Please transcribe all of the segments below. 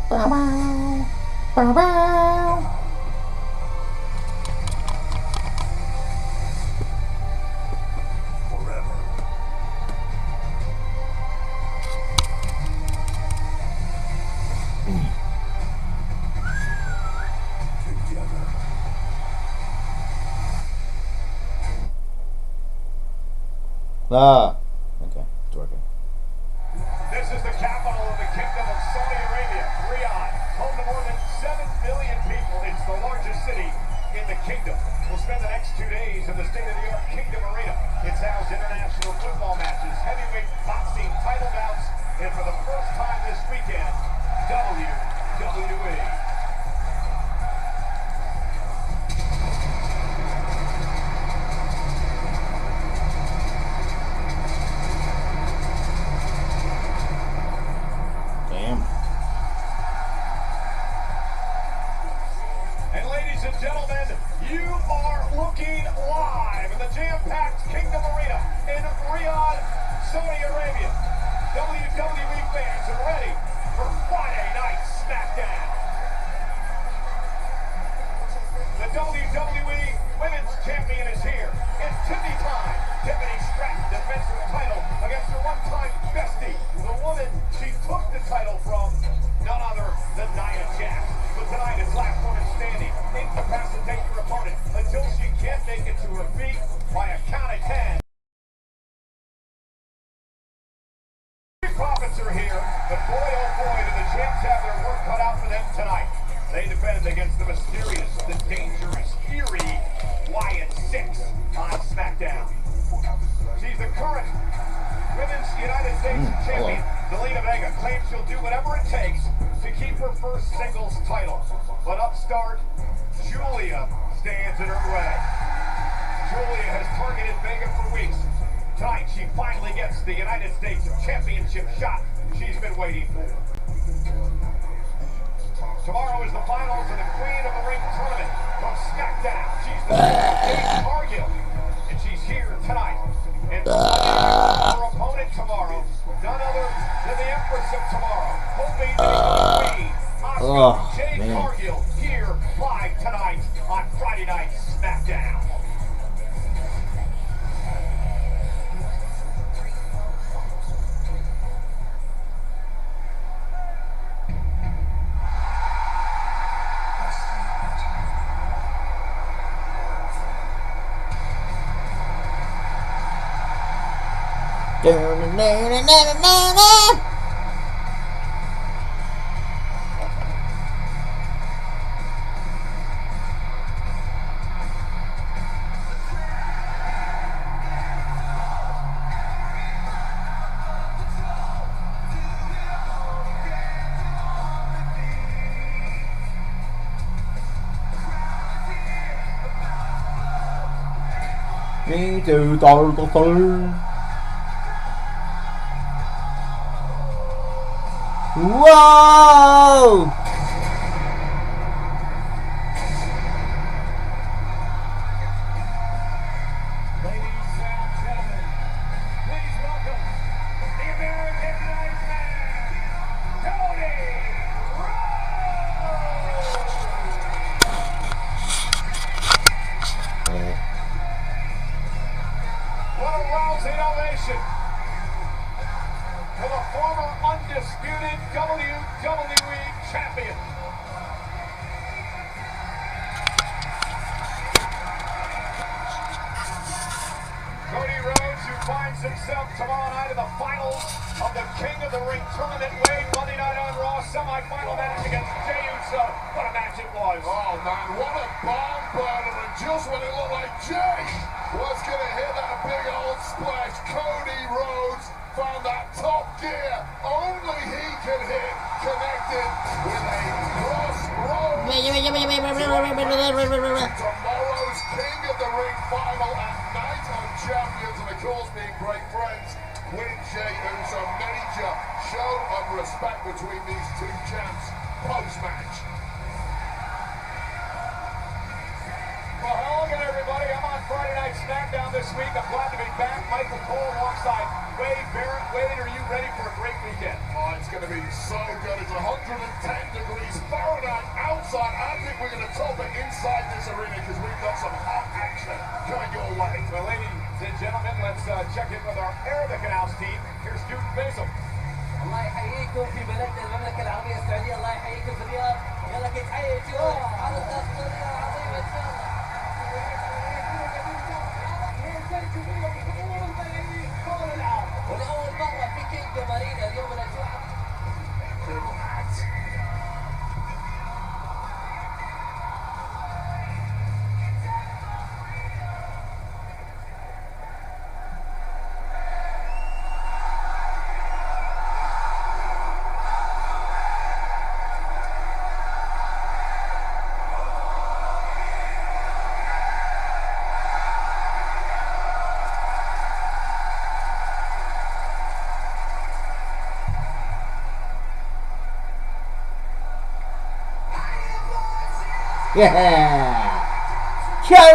Bow, bow. Bow, bow. Okay, it's working. This is the capital of the Kingdom of Saudi Arabia, Riyadh, home to more than 7 million people. It's the largest city in the kingdom. We'll spend the next 2 days in the state-of-the-art Kingdom Arena. It's housed international football matches, heavyweight boxing, title bouts, and for the first time this weekend, WWE. And ladies and gentlemen, you are looking live in the jam-packed Kingdom Arena in Riyadh, Saudi Arabia. WWE fans are ready for Friday Night Smackdown. The WWE Women's Champion is here. It's Tiffany time. Tiffany Stratton defends her title against her one-time bestie, the woman she took the title from, none other than Nia Jax. But tonight it's last woman standing. Incapacitate your opponent until she can't make it to her feet by a count of 10. Profits are here, but boy oh boy do the champs have their work cut out for them tonight. They defended against the mysterious, the dangerous, eerie Wyatt 6 on Smackdown. She's the current Women's United States champion. Zelina Vega claims she'll do whatever it takes to keep her first singles title. But upstart Julia stands in her way. Julia has targeted Vega for weeks. Tonight, she finally gets the United States Championship shot she's been waiting for. Tomorrow is the finals of the Queen of the Ring tournament from Smackdown. She's the Jade Cargill, and she's here tonight. And her opponent tomorrow, none other than the Empress of Tomorrow, hoping to be Asuka Jade Cargill here live tonight on Friday Night Smackdown. Me too, Whoa! Ladies and gentlemen, please welcome the American Nightmare, Cody Rhodes! What a rousing ovation for the former undisputed WWE champion. Cody Rhodes, who finds himself tomorrow night in the finals of the King of the Ring tournament, Wade, Monday night on Raw, semi-final match against Jey Uso. What a match it was. Oh man, what a barn burner, and just when it looked like Jey was going to hit that big old splash, Cody Rhodes found that top gear only he can hit, connected with a crossroads. Tomorrow's King of the Ring final and Night of Champions, and of course being great friends with Jey Uso. Major show of respect between these two champs post-match. Well, hello again, everybody. I'm on Friday Night Smackdown this week. I'm glad to be back. Michael Cole alongside Wade Barrett. Wade, are you ready for a great weekend? Oh, it's going to be so good. It's 110 degrees outside. I think we're going to top it inside this arena because we've got some hot action coming your way. Well, ladies and gentlemen, let's check in with our Arabic announce team. Here's Student Basil. الله يحييكم في بلدنا المملكة العربية السعودية. الله يحييكم في الرياض. يلا كيف حييتوا على الأسطورية العظيمة إن شاء الله. ولأول مرة في كينج مارينا اليوم الأجواء. Yeah!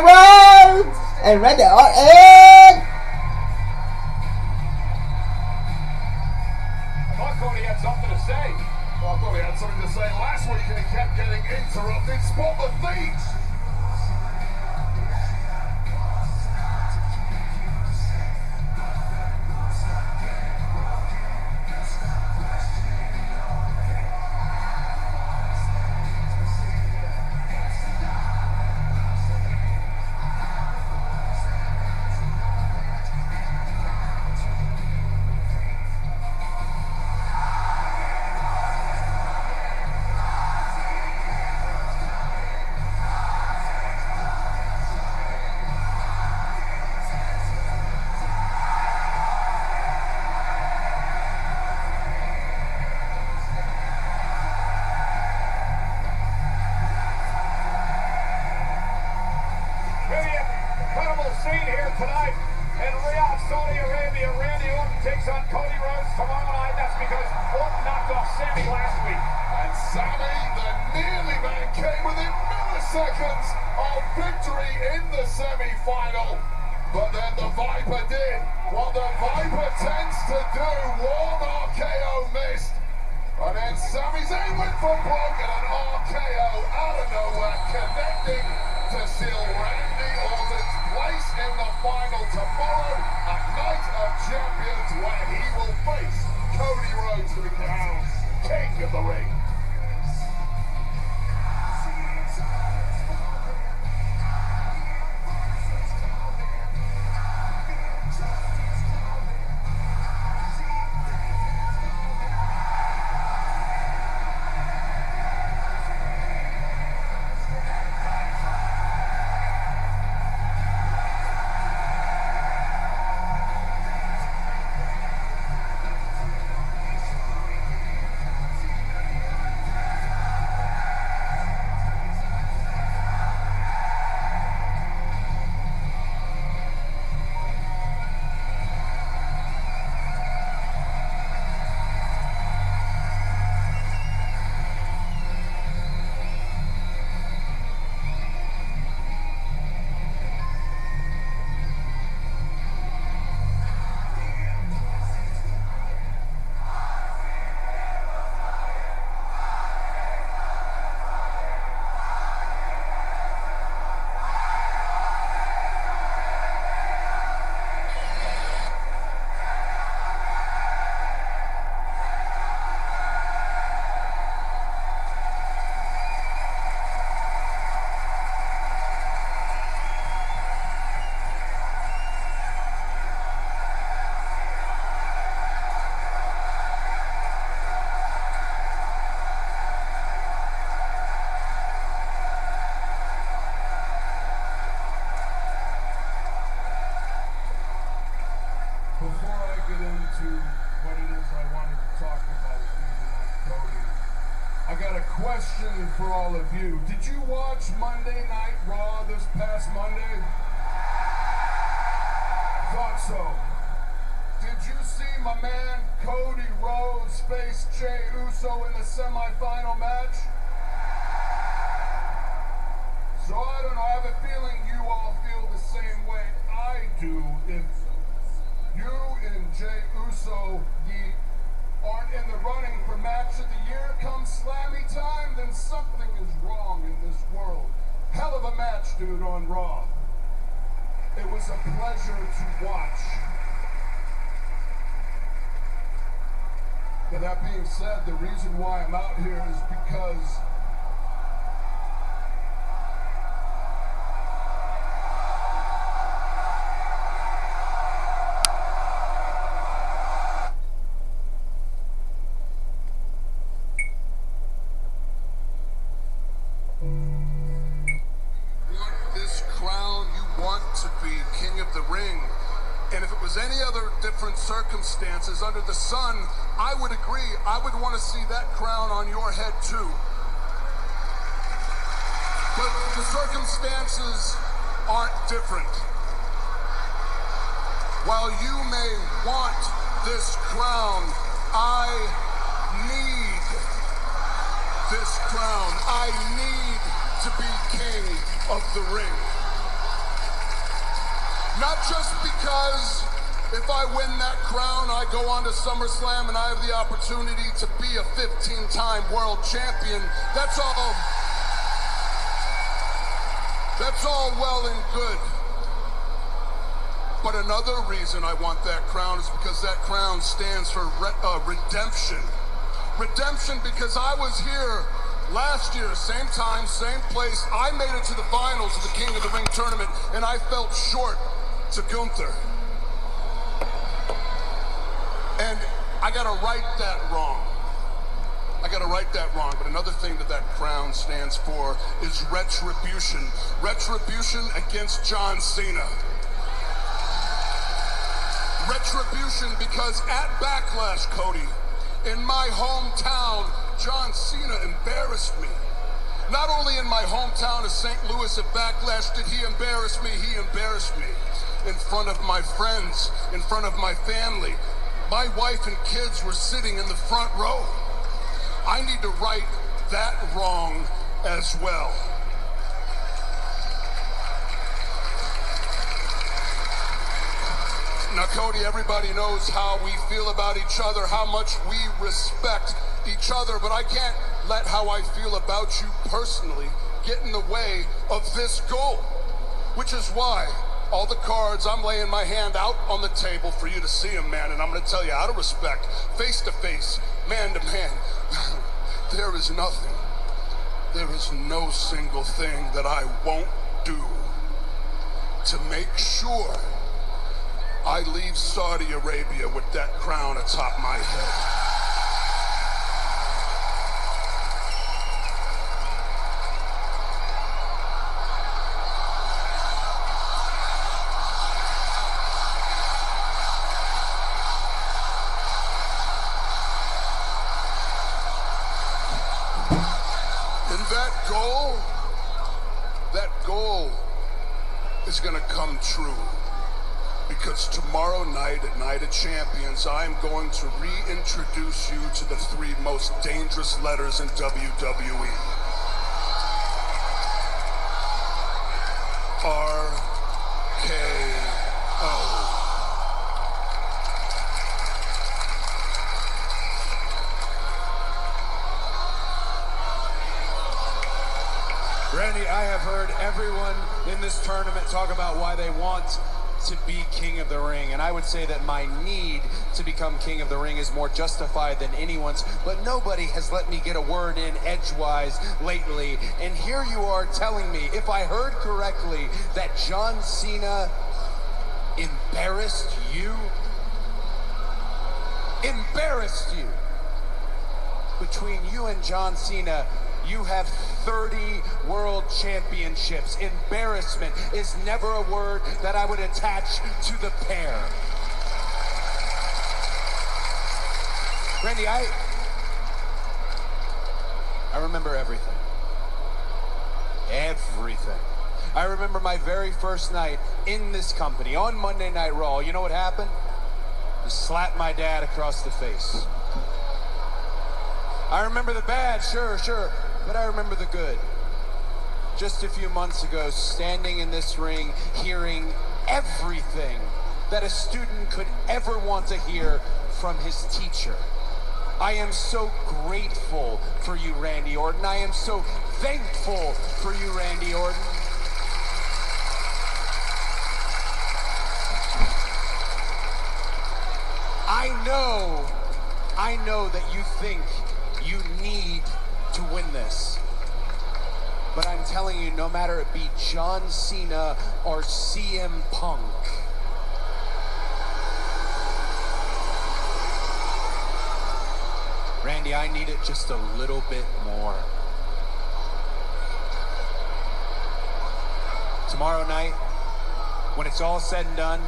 Rhodes and Randy Orton! I thought Cody had something to say. Well, I thought he had something to say last week and he kept getting interrupted. Spot the thieves! Scene here tonight in Riyadh, Saudi Arabia. Randy Orton takes on Cody Rhodes tomorrow night. That's because Orton knocked off Sammy last week. And Sammy, the nearly man, came within milliseconds of victory in the semi-final. But then the Viper did what the Viper tends to do. One RKO missed. And then Sami Zayn went for broke and an RKO out of nowhere, connecting to seal Randy Orton's place in the final tomorrow at Night of Champions, where he will face Cody Rhodes to be crowned King of the Ring. Before I get into what it is I wanted to talk about with you tonight, Cody, I got a question for all of you. Did you watch Monday Night Raw this past Monday? Thought so. Did you see my man Cody Rhodes face Jey Uso in the semi-final match? So I don't know, I have a feeling you all feel the same way I do. If you and Jey Uso, ye aren't in the running for match of the year come Slammy time, then something is wrong in this world. Hell of a match, dude, on Raw. It was a pleasure to watch. But that being said, the reason why I'm out here is because this crown, you want to be king of the ring. And if it was any other different circumstances under the sun, I would agree. I would want to see that crown on your head too. But the circumstances aren't different. While you may want this crown, I need this crown. I need to be king of the ring. Not just because if I win that crown, I go on to SummerSlam and I have the opportunity to be a 15-time world champion. That's all well and good. But another reason I want that crown is because that crown stands for redemption. Redemption because I was here last year, same time, same place. I made it to the finals of the King of the Ring tournament, and I felt short to Gunther. And I gotta right that wrong. But another thing that crown stands for is retribution. Retribution against John Cena. Retribution because at Backlash, Cody, in my hometown, John Cena embarrassed me. Not only in my hometown of St. Louis at Backlash did he embarrass me, he embarrassed me in front of my friends, in front of my family. My wife and kids were sitting in the front row. I need to right that wrong as well. Now, Cody, everybody knows how we feel about each other, how much we respect each other, but I can't let how I feel about you personally get in the way of this goal, which is why all the cards, I'm laying my hand out on the table for you to see them, man, and I'm going to tell you out of respect, face to face, man to man, there is nothing, there is no single thing that I won't do to make sure I leave Saudi Arabia with that crown atop my head. And that goal is gonna come true. Because tomorrow night at Night of Champions, I'm going to reintroduce you to the 3 most dangerous letters in WWE. RKO. Randy, I have heard everyone in this tournament talk about why they want to be king of the ring, and I would say that my need to become king of the ring is more justified than anyone's, but nobody has let me get a word in edgewise lately, and here you are telling me, if I heard correctly, that John Cena embarrassed you? Embarrassed you? Between you and John Cena, you have 30 world championships. Embarrassment is never a word that I would attach to the pair. Randy, I remember everything. Everything. I remember my very first night in this company on Monday Night Raw. You know what happened? Just slapped my dad across the face. I remember the bad, sure, but I remember the good. Just a few months ago, standing in this ring, hearing everything that a student could ever want to hear from his teacher. I am so grateful for you, Randy Orton. I am so thankful for you, Randy Orton. I know that you think you need to win this. But I'm telling you, no matter it be John Cena or CM Punk, Randy, I need it just a little bit more. Tomorrow night, when it's all said and done,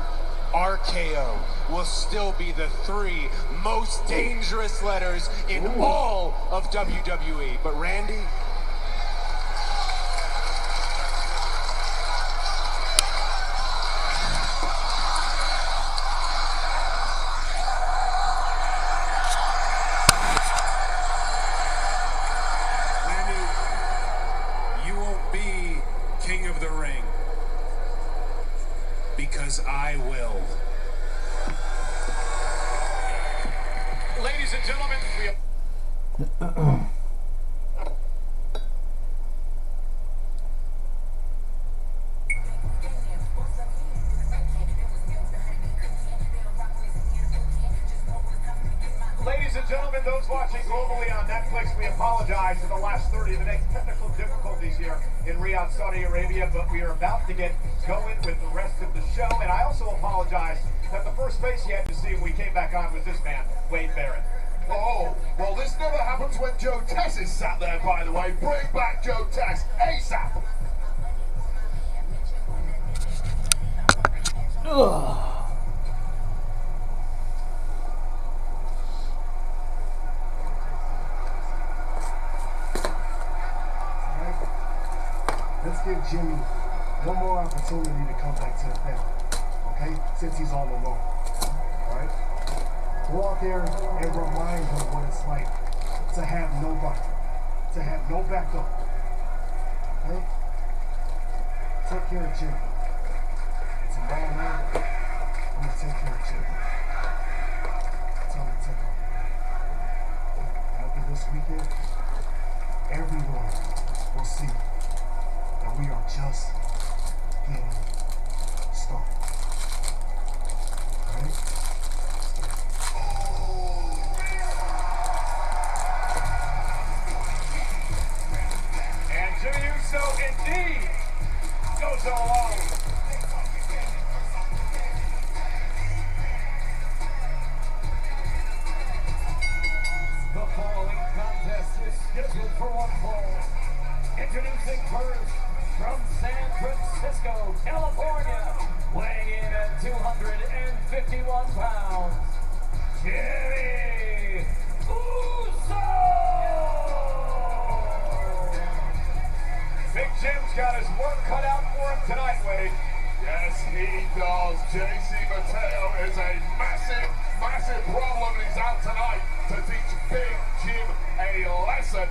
RKO will still be the 3 most dangerous letters in all of WWE. But Randy, you won't be King of the Ring, because I will. Ladies and gentlemen, Ladies and gentlemen, those watching globally on Netflix, we apologize for the last 30 minutes. Technical difficulties here in Riyadh, Saudi Arabia, but we are about to get going with the rest of the show. And I also apologize that the first face you had to see when we came back on was this man, Wade Barrett. Oh, well, this never happens when Joe Tess is sat there, by the way. Bring back Joe Tess ASAP. Ugh. Let's give Jimmy one more opportunity to come back to the family, okay? Since he's all alone, all right? Go out there and remind him what it's like to have nobody, to have no backup, okay? Take care of Jimmy. Tomorrow night, I'm gonna take care of Jimmy. Tell him to take off. After this weekend, everyone will see that we are just getting started. Alright? And Jimmy Uso indeed goes alone. The following contest is scheduled for one fall. Introducing first, from San Francisco, California, weighing in at 251 pounds, Jimmy Uso! Big Jim's got his work cut out for him tonight, Wade. Yes, he does. JC Mateo is a massive, massive problem. He's out tonight to teach Big Jim a lesson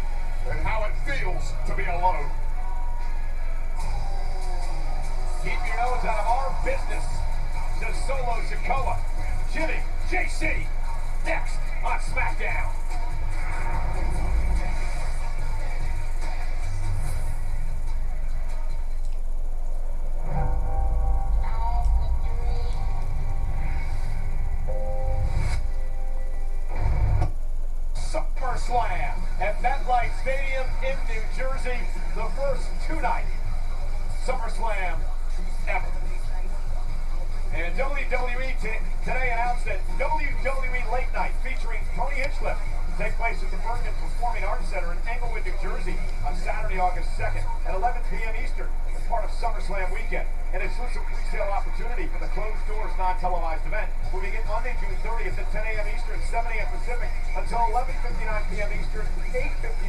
in how it feels to be alone. Keep your nose out of our business, says Solo Sikoa. Jimmy, JC, next on Smackdown. SummerSlam at MetLife Stadium in New Jersey, the first two-night SummerSlam ever. And WWE today announced that WWE Late Night featuring Tony Hinchcliffe will take place at the Bergen Performing Arts Center in Englewood, New Jersey on Saturday, August 2nd at 11 p.m. Eastern as part of SummerSlam weekend. An exclusive resale opportunity for the closed doors non-televised event will begin Monday, June 30th at 10 a.m. Eastern, 7 a.m. Pacific until 11:59 p.m. Eastern,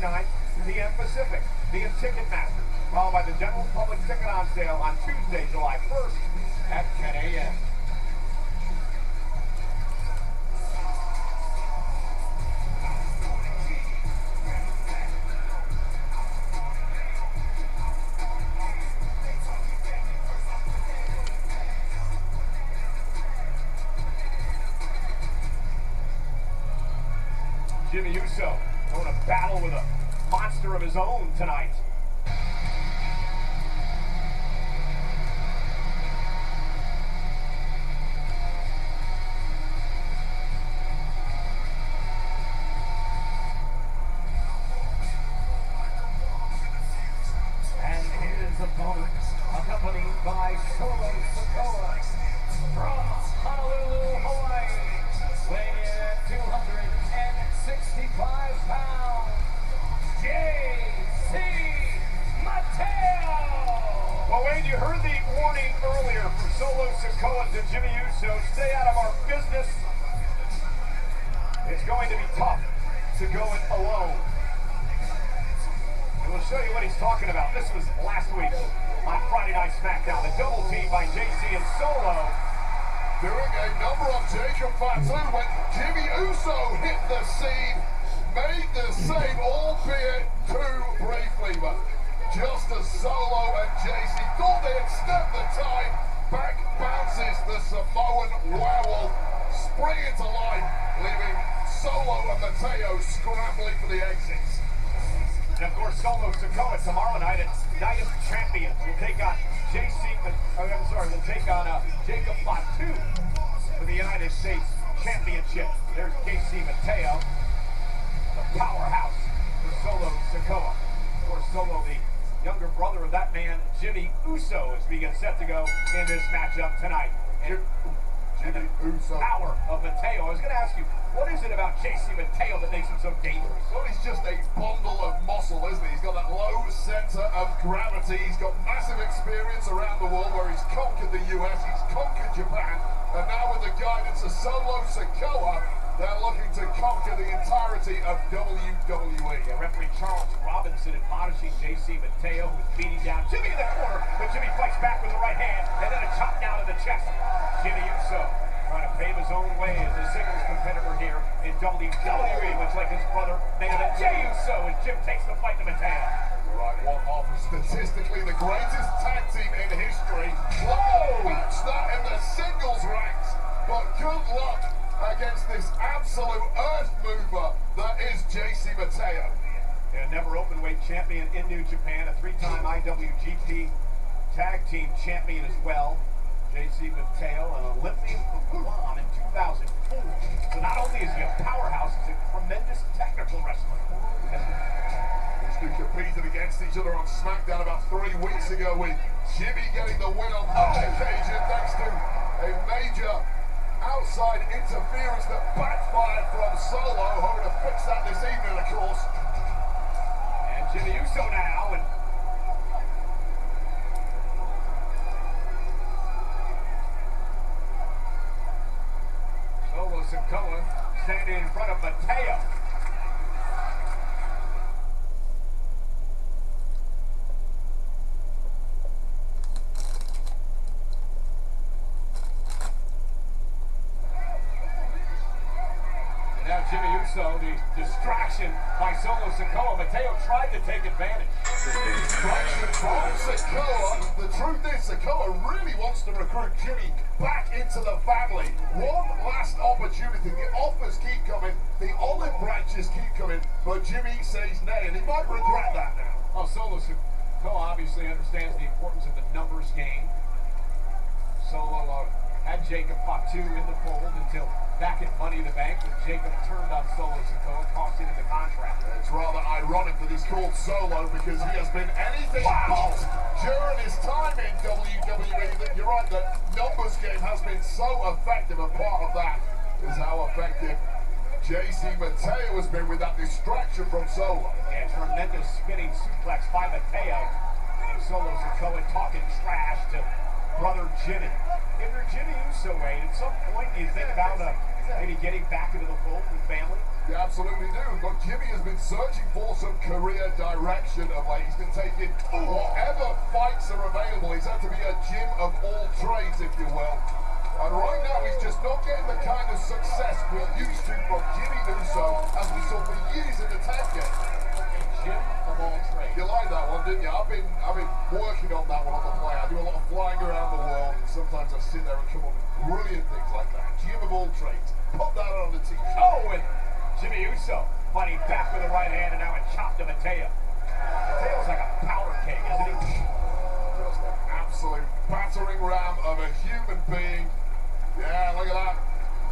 8:59 p.m. Pacific via Ticketmaster, followed by the general public ticket on sale on Tuesday, July 1st at 10 a.m. Jimmy Uso going to battle with a monster of his own tonight. And his opponent, accompanied by Solo Sikoa from Honolulu, Hawaii, weighing in at 265 pounds, J.C. Mateo! Well, Wayne, you heard the warning earlier from Solo Sikoa to Jimmy Uso. Stay out of our business. It's going to be tough to go it alone. And we'll show you what he's talking about. This was last week on Friday Night Smackdown. The double team by JC and Solo. Doing a number on Jacob Fatu when Jimmy Uso hit the scene, made the save, albeit too briefly, but just as Solo and JC thought they had stepped the tide, back bounces the Samoan werewolf, springing to life, leaving Solo and Mateo scrambling for the exits. And of course, Solo Sikoa tomorrow night at Night of Champions will take on they'll take on Jacob Fatu for the United States Championship. There's JC Mateo, the powerhouse for Solo Sikoa. Of course, Solo, the younger brother of that man, Jimmy Uso, as we get set to go in this matchup tonight. And Jimmy Uso. Power of Mateo. I was going to ask you, what is it about JC Mateo that makes him so dangerous? Well, he's just a bundle of muscle, isn't he? He's got that low center of gravity. He's got massive experience around the world where he's conquered the US, he's conquered Japan, and now with the guidance of Solo Sikoa, they're looking to conquer the entirety of WWE. Yeah, referee Charles Robinson admonishing JC Mateo, who's beating down Jimmy in the corner, but Jimmy fights back with the right hand, and then a chop down to the chest. Jimmy Uso trying to pave his own way as a singles competitor here in WWE, much like his brother, main event Jey Uso, as Jim takes the fight to Mateo. Right, one half of statistically the greatest tag team in history. Whoa! Match that in the singles ranks, but good luck against this absolute earth mover that is JC Mateo. A never openweight champion in New Japan, a three-time IWGP tag team champion as well. JC Mateo, an Olympian from Guam in 2004. So not only is he a powerhouse, he's a tremendous technical wrestler. These two competed against each other on SmackDown about 3 weeks ago, with Jimmy getting the win on that occasion thanks to a major outside interference that backfired from Solo, hoping to fix that this evening, of course. And Jimmy Uso now, and Solo Sikoa standing in front of Mateo. And now Jimmy Uso, the distraction by Solo Sikoa. Mateo tried to take advantage. Distraction from Sikoa. The truth is, Sikoa really wants to recruit Jimmy back into the family. One last opportunity. The offers keep coming, the olive branches keep coming, but Jimmy says nay, and he might regret that now. Oh, Solo Sikoa obviously understands the importance of the numbers game. Solo had Jacob Fatu in the fold until back at Money in the Bank when Jacob turned on Solo Sikoa, costing him the contract. It's rather ironic that he's called Solo because he has been anything but during his time in WWE. That you're right, the numbers game has been so effective, and part of that is how effective JC Mateo has been with that distraction from Solo. Yeah, tremendous spinning suplex by Mateo. And Solo Sikoa talking trash to brother Jimmy. If you're Jimmy Uso, Wade, at some point do you think about maybe getting back into the fold with family? You absolutely do. Look, Jimmy has been searching for some career direction of late. He's been taking whatever fights are available. He's had to be a gym of all trades, if you will. And right now, he's just not getting the kind of success we're used to from Jimmy Uso, as we saw for years in the tag game. Gym of all trades. You like that one, didn't you? I've been working on that one on the play. I do a lot of flying around the world, and sometimes I sit there and come up with brilliant things like that. Gym of all trades. Put that on the t-shirt. Oh, and Jimmy Uso Fighting back with the right hand, and now a chop to Mateo. Mateo's like a powder keg, isn't he? Just an absolute battering ram of a human being. Yeah, look at that.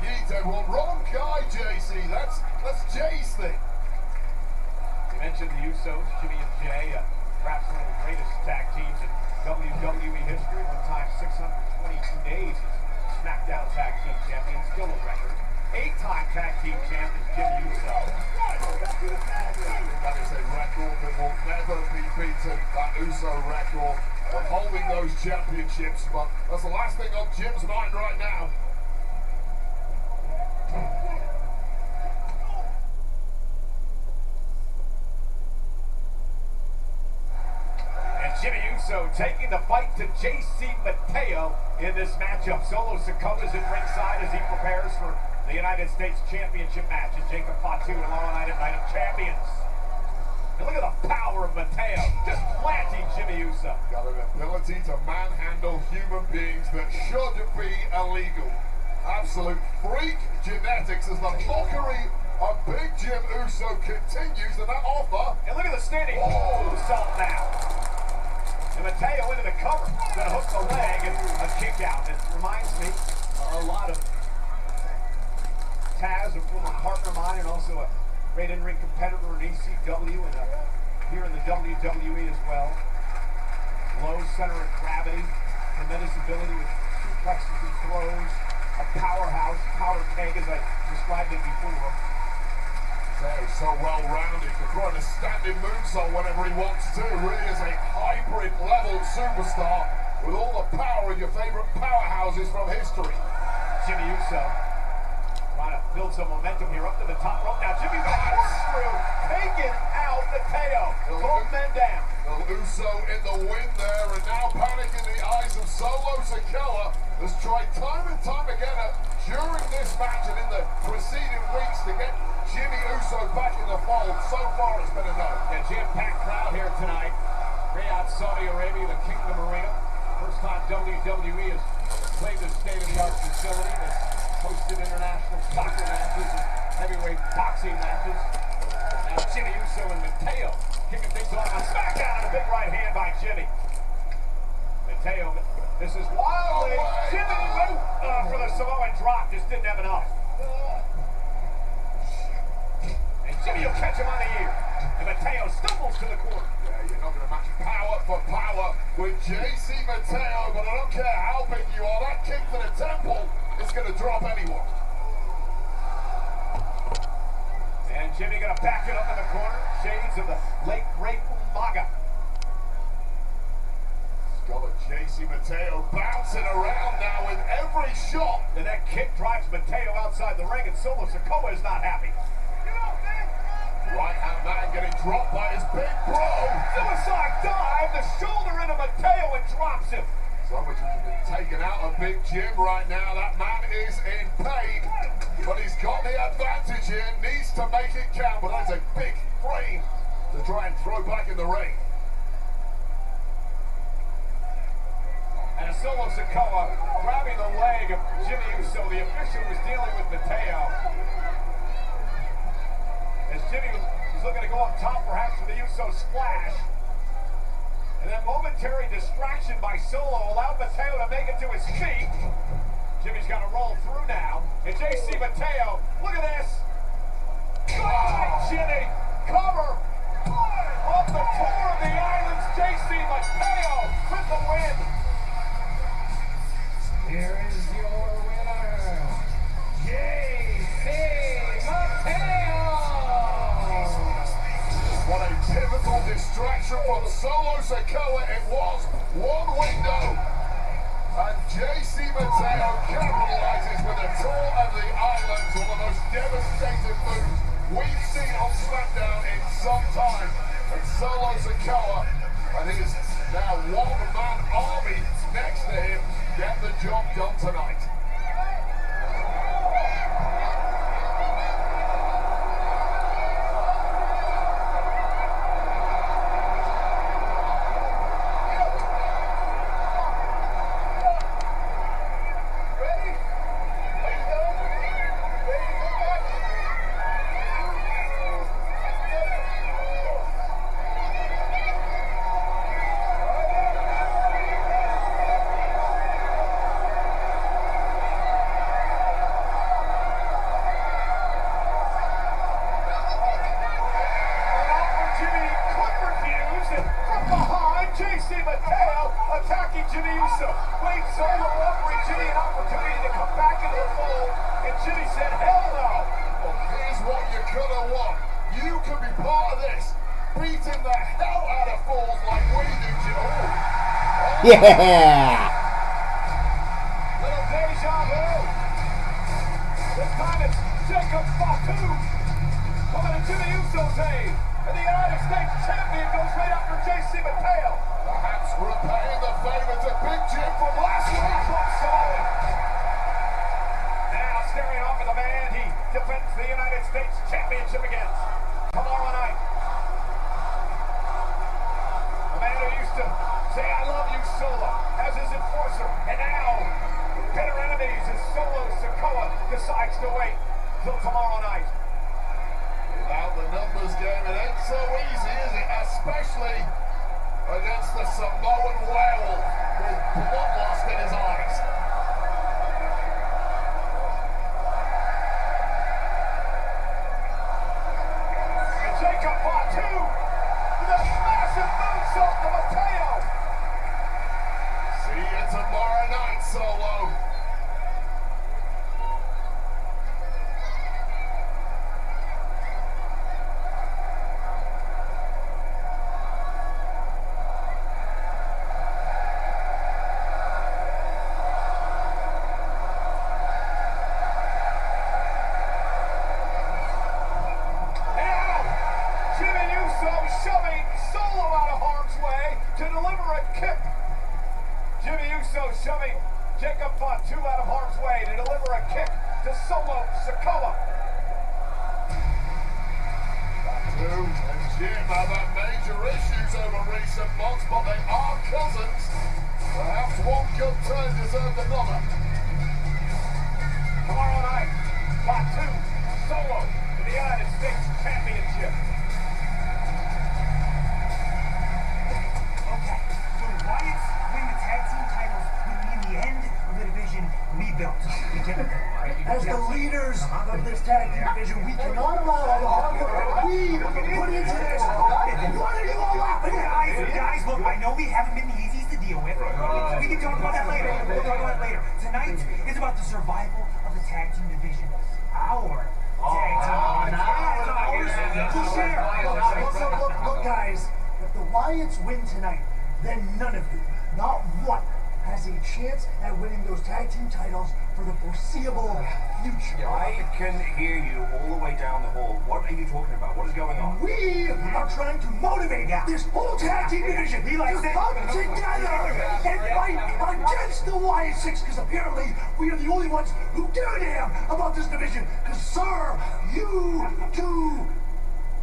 Yeet everyone. Wrong guy, JC. That's Jay's thing. You mentioned the Usos, Jimmy and Jay, perhaps one of the greatest tag teams in WWE history. One time 622 days as Smackdown Tag Team Champion, still a record. 8-time Tag Team Champion Jimmy Uso. That is a record that will never be beaten. That Uso record of holding those championships. But that's the last thing on Jim's mind right now. Jimmy Uso taking the fight to JC Mateo in this matchup. Solo Sikoa's in ringside as he prepares for the United States Championship match. And Jacob Fatu tomorrow night at Night of Champions. And look at the power of Mateo, just planting Jimmy Uso. Got an ability to manhandle human beings that should be illegal. Absolute freak genetics as the mockery of Big Jim Uso continues in that offer. And look at the standing salt now. And Mateo into the cover, gonna hook the leg and a kick out. It reminds me a lot of Taz, a former partner of mine, and also a great in-ring competitor in ECW and here in the WWE as well. Low center of gravity, tremendous ability with suplexes and throws, a powerhouse, powder keg as I described it before. He's so well-rounded for throwing a standing moonsault whenever he wants to. Really is a hybrid-level superstar with all the power of your favorite powerhouses from history. Jimmy Uso trying to build some momentum here up to the top rope. Now Jimmy's got a corkscrew, taking out Mateo. Both men down. The Uso in the wind there, and now panic in the eyes of Solo Sikoa has tried time and time again during this match and in the preceding weeks to get Jimmy Uso back in the fold. So far it's been a no. A jam-packed crowd here tonight. Riyadh, Saudi Arabia, the Kingdom Arena. First time WWE has played this state-of-the-art facility that's hosted international soccer matches and heavyweight boxing matches. Now Jimmy Uso and Mateo kicking things off on Smackdown and a big right hand by Jimmy. Mateo, this is wildly. Jimmy went for the Samoan drop, just didn't have enough. And Jimmy will catch him on the ear. And Mateo stumbles to the corner. Yeah, you're not going to match power for power with JC Mateo, but I don't care how big you are, that kick to the temple is going to drop anyone. And Jimmy going to back it up in the corner. Shades of the late great Umaga. Got a JC Mateo bouncing around now with every shot. And that kick drives Mateo outside the ring, and Solo Sikoa is not happy. Right hand man getting dropped by his big bro. Suicide dive, the shoulder into Mateo and drops him. So much has been taken out of Big Jim right now. That man is in pain, but he's got the advantage here. Needs to make it count, but that's a big frame to try and throw back in the ring. And Solo Sikoa grabbing the leg of Jimmy Uso. The official was dealing with Mateo. As Jimmy was looking to go up top, perhaps with the Uso splash. And then momentary distraction by Solo allowed Mateo to make it to his feet. Jimmy's got to roll through now. And JC Mateo, look at this. Oh, Jimmy, cover. Off the tour of the islands, JC Mateo with the win. Here is your winner, JC Mateo. What a pivotal distraction from Solo Sikoa. It was one window. And JC Mateo capitalizes with a tour of the islands, one of the most devastating moves we've seen on Smackdown in some time. And Solo Sikoa and his now one-man army next to him get the job done tonight. Yeah. Little deja vu. This time it's Jacob Fatu coming to Jimmy Uso's aid. And the United States champion goes right after JC Mateo. Perhaps repaying the favor to Big Jim from last week. Solid. Now staring off at the man he defends the United States championship against tomorrow night. The man who used to say I love you Solo as his enforcer, and now bitter enemies as Solo Sikoa decides to wait till tomorrow night. Without the numbers game, it ain't so easy, is it? Especially against the Samoan werewolf with bloodlust in his eyes. And Jacob Fatu with a massive moonsault to Mateo. See you tomorrow night, Solo. Shoving Solo out of harm's way to deliver a kick. Jimmy Uso shoving Jacob Fatu out of harm's way to deliver a kick to Solo Sikoa. Fatu and Jim have had major issues over recent months, but they are cousins. Perhaps one good turn deserved another. Tomorrow night, Fatu, Solo for the United States Championship. As the leaders of this tag team division, we cannot allow all the hard work we put into this. What are you all laughing at? Guys, look, I know we haven't been the easiest to deal with. We can talk about that later. We'll talk about it later. Tonight is about the survival of the tag team division. Our tag team. To share. Look, guys, if the Wyatts win tonight, then none of you, not one, has a chance at winning those tag team titles for the foreseeable future. I can hear you all the way down the hall. What are you talking about? What is going on? We are trying to motivate this whole tag team division to come together and fight against the Wyatt Six, because apparently we are the only ones who give a damn about this division. Because, sir, you do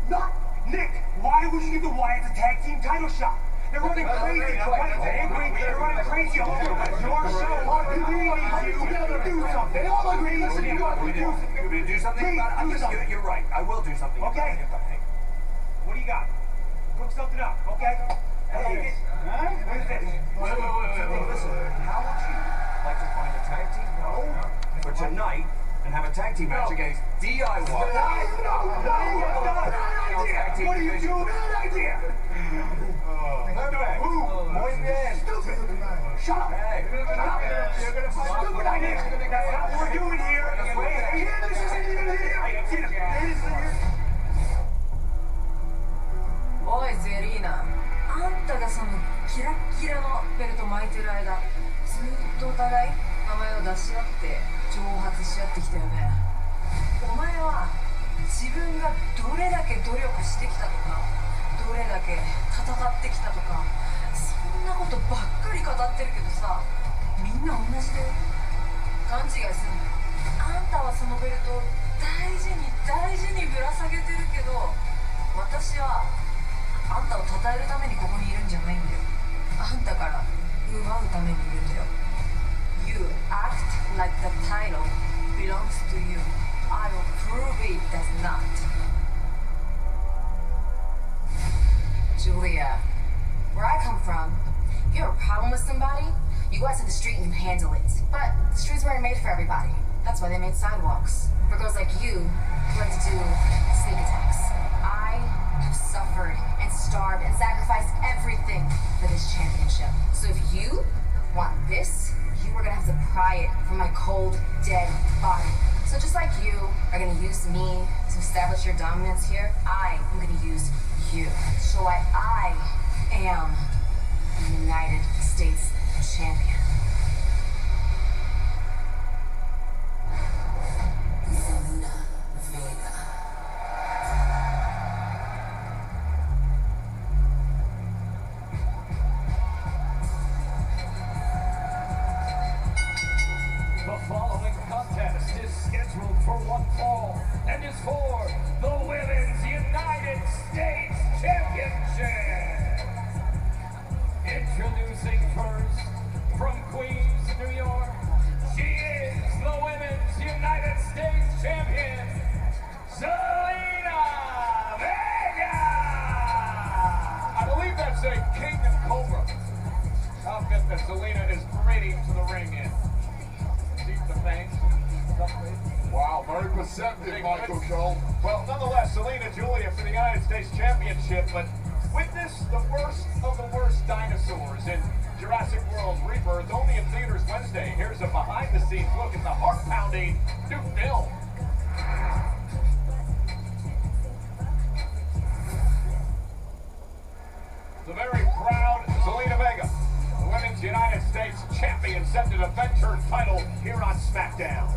not. Nick, why would you give the Wyatts a tag team title shot? They're running crazy. They're running crazy all over your show. We need you to do something. They all agree. Listen, you got to do something. You want me to do something about it? You're right. I will do something. Okay. What do you got? Cook something up, okay? I like it. What is this? Wait, listen. How would you like to find a tag team for tonight and have a tag team match against DIY? What are you doing? Bad idea. Muy bien. Stupid. Shut up. Hey. Shut up. You're gonna find stupid idea. That's not what we're doing here. This isn't even here. おいゼリーナ、あんたがそのキラッキラのベルト巻いてる間、ずっとお互い名前を出し合って挑発し合ってきたよね。お前は自分がどれだけ努力してきたとか、どれだけ戦ってきたとか、そんなことばっかり語ってるけどさ、みんな同じだよ。勘違いすんなよ。あんたはそのベルトを大事に大事にぶら下げてるけど、私はあんたを称えるためにここにいるんじゃないんだよ。あんたから奪うためにいるんだよ。You act like the title belongs to you. I will prove it does not. Julia, where I come from, if you have a problem with somebody, you go out to the street and you handle it. But the streets weren't made for everybody. That's why they made sidewalks. For girls like you who like to do sneak attacks. I have suffered and starved and sacrificed everything for this championship. So if you want this, you are gonna have to pry it from my cold, dead body. So just like you are gonna use me to establish your dominance here, I am gonna use you. So I am the United States States champion. Zelina Vega. The following contest is scheduled for one fall and is for the Women's United States Championship. Introducing first, from Queens, New York, she is the Women's United States Champion, Zelina Vega! I believe that's a King Cobra outfit that Zelina is parading to the ring in. See the fangs? Wow, very perceptive, Michael Cole. Well, nonetheless, Zelina Julia for the United States Championship, but witness the worst of the worst dinosaurs in Jurassic World Rebirth, only in theaters Wednesday. Here's a behind-the-scenes look at the heart-pounding new film. The very proud Zelina Vega, the Women's United States Champion, set to defend her title here on Smackdown.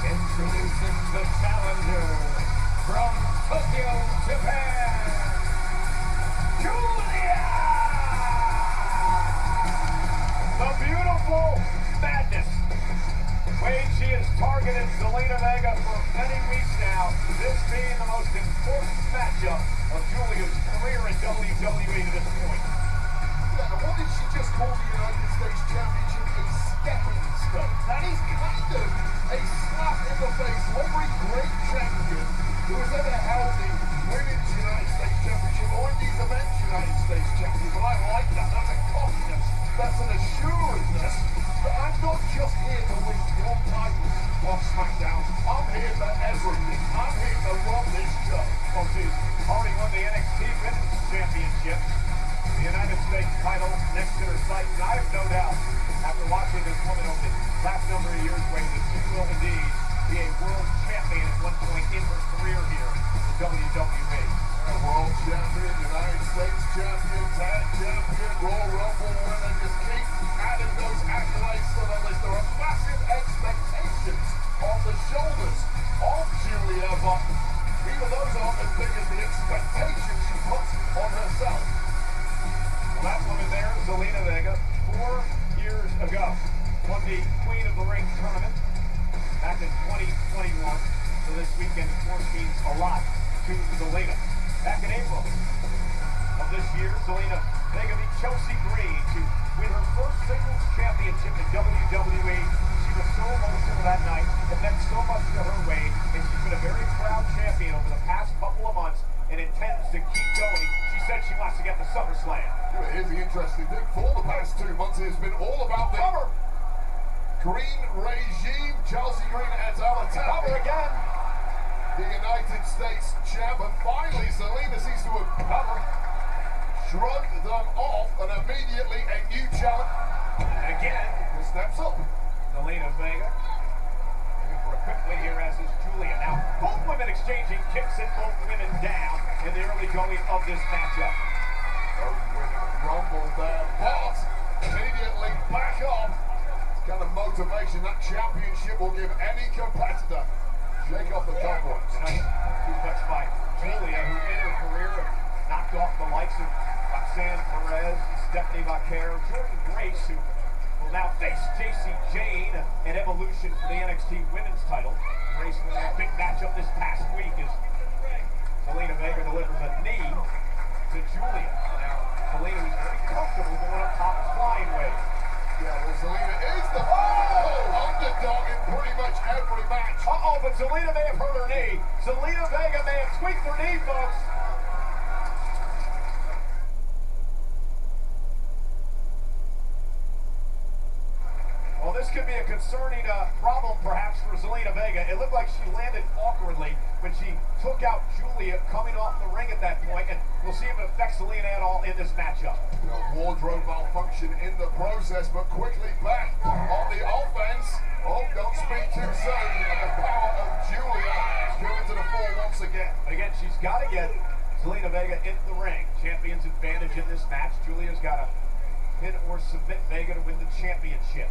Introducing the challenger from Tokyo, Japan, Julia! The beautiful madness. Wade, she has targeted Zelina Vega for many weeks now, this being the most important matchup of Julia's career in WWE to this point. Yeah, and what did she just call the United States Championship? A stepping stone. That is kind of a slap in the face for every great champion who has ever held the Women's United States Championship or indeed the Men's United States Championship. But I like that. That's a confidence. That's an assurance. But I'm not just here to win your title on SmackDown. I'm here for everything. I'm here to run this show. Well, she's already won the NXT Women's Championship, the United States title next to her sight, and I have no doubt, after watching this woman over the last number of years, Wade, that she will indeed be a world champion at one point in her career here in WWE. World champion, United States champion, tag champion, Royal Rumble winner. Just keep adding those accolades to the list. There are massive expectations on the shoulders of Julia, but even those aren't as big as the expectations she puts on herself. Well, that woman there, Zelina Vega, 4 years ago, won the Queen of the Ring tournament back in 2021. So this weekend, of course, means a lot to Zelina. Back in April of this year, Zelina Vega beat Chelsea Green to win her first singles championship in WWE. She was so emotional that night. It meant so much to her, Wade, and she's been a very proud champion over the past couple of months and intends to keep going. She said she wants to get to SummerSlam. Here's the interesting thing. For the past 2 months, it has been all about the green regime. Chelsea Green adds Cover again. The United States champ, and finally Zelina seems to have shrugged them off, and immediately a new challenge. And again, steps up. Zelina Vega looking for a quick win here, as is Julia. Now, both women exchanging kicks and both women down in the early going of this matchup. Both women rumble there, but immediately back on. It's kind of motivation that championship will give any competitor. Shake off the cobwebs. Tonight, two cuts by Julia, who in her career knocked off the likes of Roxanne Perez, Stephanie Vaquero, Jordan Grace, who will now face JC Jane in Evolution for the NXT Women's title. Grace with a big matchup this past week as Zelina Vega delivers a knee to Julia. Now, Zelina was very comfortable going up top of flying wave. Yeah, well, Zelina is the underdog in pretty much every match. Uh-oh, but Zelina may have hurt her knee. Zelina Vega may have tweaked her knee, folks. could be a concerning problem perhaps for Zelina Vega. It looked like she landed awkwardly when she took out Julia coming off the ring at that point, and we'll see if it affects Zelina at all in this matchup. Wardrobe malfunction in the process, but quickly back on the offense. Oh, don't speak too soon. And the power of Julia is coming to the fore once again. But again, she's got to get Zelina Vega in the ring. Champion's advantage in this match. Julia's got to pin or submit Vega to win the championship.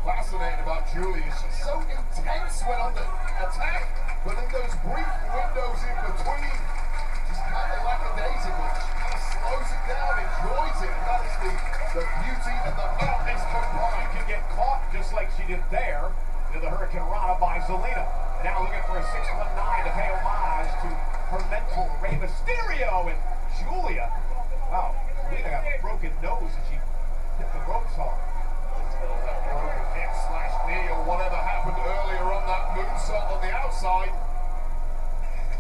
Fascinating about Julia. She's so intense when on the attack, but in those brief windows in between, she's kind of lackadaisical. She kind of slows it down, enjoys it, and that is the beauty and the madness combined. Can get caught just like she did there to the Hurricane Rana by Zelina. Now looking for a 619 to pay homage to her mentor, Rey Mysterio, and Julia. Wow, Zelina got a broken nose as she hit the ropes hard. That broken hip/knee or whatever happened earlier on that moonsault on the outside.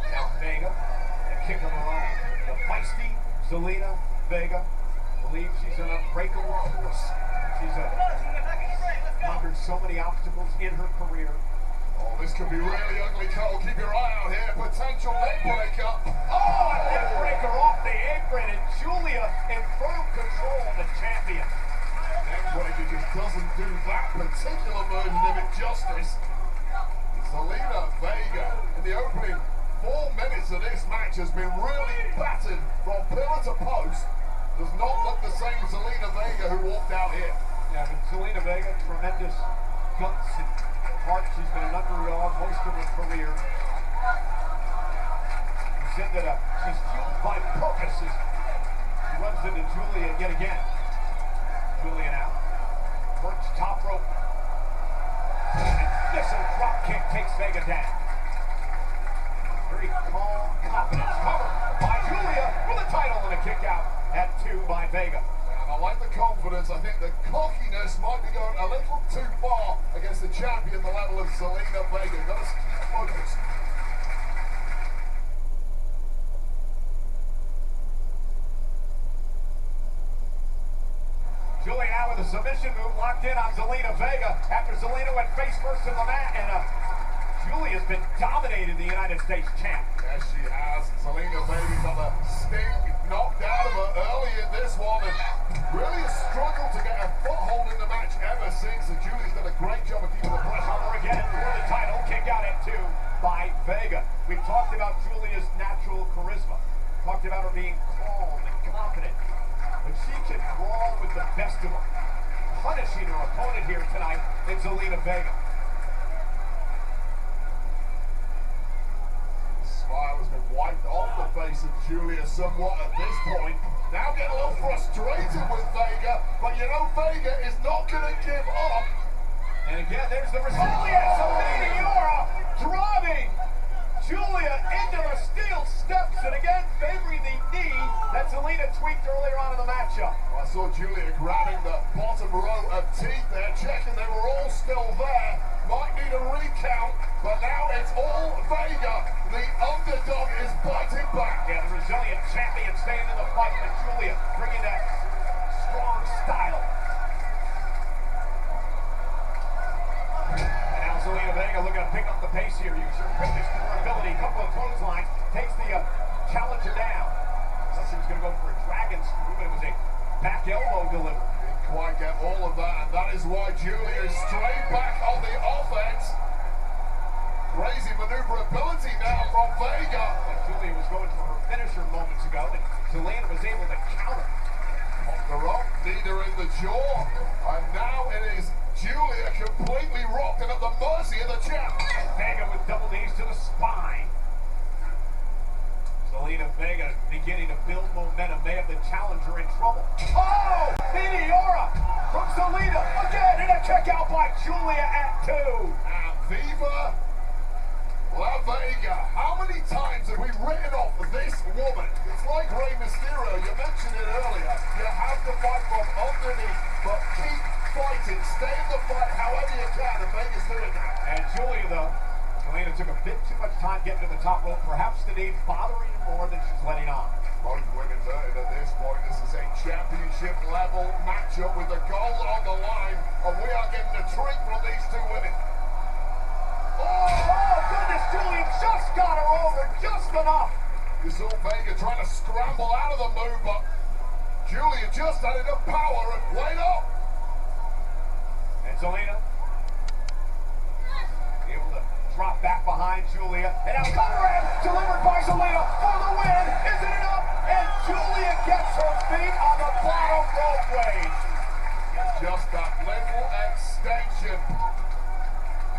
Now Vega, a kick of her own. The feisty Zelina Vega believes she's an unbreakable force. She's conquered so many obstacles in her career. Oh, this could be really ugly, Cole. Keep your eye out here. Potential neck breaker. Oh, a neck breaker off the apron, and Julia in firm control of the champion. Neckbreaker just doesn't do that particular version of it justice. Zelina Vega in the opening 4 minutes of this match has been really battered from pillar to post. Does not look the same as Zelina Vega who walked out here. Yeah, but Zelina Vega, tremendous guts and heart. She's been an underdog most of her career. He said that she's fueled by purpose as she runs into Julia yet again. Julia now works top rope, and missile drop kick takes Vega down. Very calm confidence covered by Julia with a title and a kick out at 2 by Vega. And I like the confidence. I think the cockiness might be going a little too far against the champion, the level of Zelina Vega. Got to keep focused. Julia now with a submission move locked in on Zelina Vega after Zelina went face first in the mat, and Julia's been dominating the United States champ. Yes, she has. Zelina Vega got the sting knocked out of her early in this one, and really has struggled to get a foothold in the match ever since. And Julia's done a great job of keeping the pressure on her again for the title. Kick out at 2 by Vega. We've talked about Julia's natural charisma. Talked about her being calm and confident. But she can brawl with the best of them, punishing her opponent here tonight in Zelina Vega. The smile has been wiped off the face of Julia somewhat at this point. Now getting a little frustrated with Vega, but you know Vega is not going to give up. And again, there's the resilience of Meteora driving Julia into the steel steps, and again favoring the knee that Zelina tweaked earlier on in the matchup. I saw Julia grabbing the bottom row of teeth there, checking they were all still there. Might need a recount, but now it's all Vega. The underdog is biting back. Yeah, the resilient champion staying in the fight, but Julia bringing that strong style. And now Zelina Vega looking to pick up the pace here. Use her quickness to her ability. Couple of clotheslines. Takes the challenger down. She was going to go for a dragon screw, but it was a back elbow delivered. Didn't quite get all of that, and that is why Julia is straight back on the offense. Crazy maneuverability now from Vega. And Julia was going for her finisher moments ago, and Zelina was able to counter. Off the rope, neither in the jaw, and now it is Julia completely rocked and at the mercy of the champ. Vega with double knees to the spine. Zelina Vega beginning to build momentum. They have the challenger in trouble. Oh! Meteora from Zelina again, and a kick out by Julia at 2. And Viva La Vega. How many times have we written off this woman? It's like Rey Mysterio. You mentioned it earlier. You have to fight from underneath, but keep fighting. Stay in the fight however you can, and Vega's doing that. And Julia, though, Zelina took a bit too much time getting to the top rope. Perhaps the need bothering her more than she's letting on. Both women hurting at this point. This is a championship level matchup with the gold on the line, and we are getting a treat from these two women. Oh, goodness, Julia just got her over, just enough. You saw Vega trying to scramble out of the move, but Julia just had enough power and played up. And Zelina able to drop back behind Julia. And now cover in, delivered by Zelina for the win. Is it enough? And Julia gets her feet on the bottom ropeway. Just that little extension.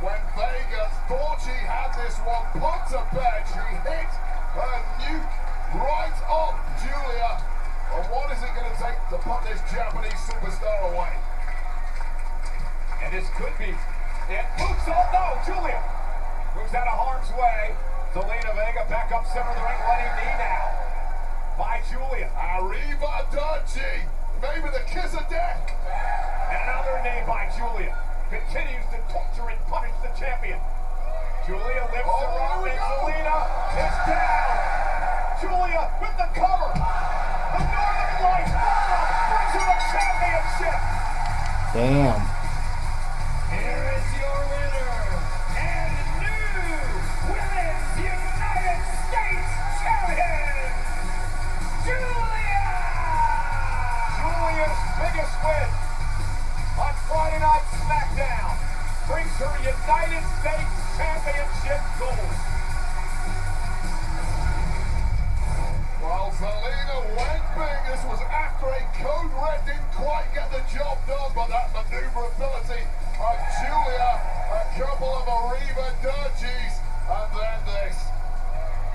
When Vega thought she had this one put to bed, she hit her nuke right on Julia. And what is it going to take to put this Japanese superstar away? And this could be it. Moves, oh no, Julia moves out of harm's way. Zelina Vega back up center of the ring, running knee now by Julia. Arrivederci, maybe the kiss of death. And another knee by Julia. Continues to torture and punish the champion. Julia lifts her up and Zelina is down. Julia with the cover. The Northern Lights brings her a championship. Damn. Here is your winner and new Women's United States Champion, Julia! Julia's biggest win on Friday Night Smackdown brings her United States Championship gold. Well, Zelina went big. This was after a code red didn't quite get the job done, but that maneuverability of Julia, a couple of arrivedercis, and then this.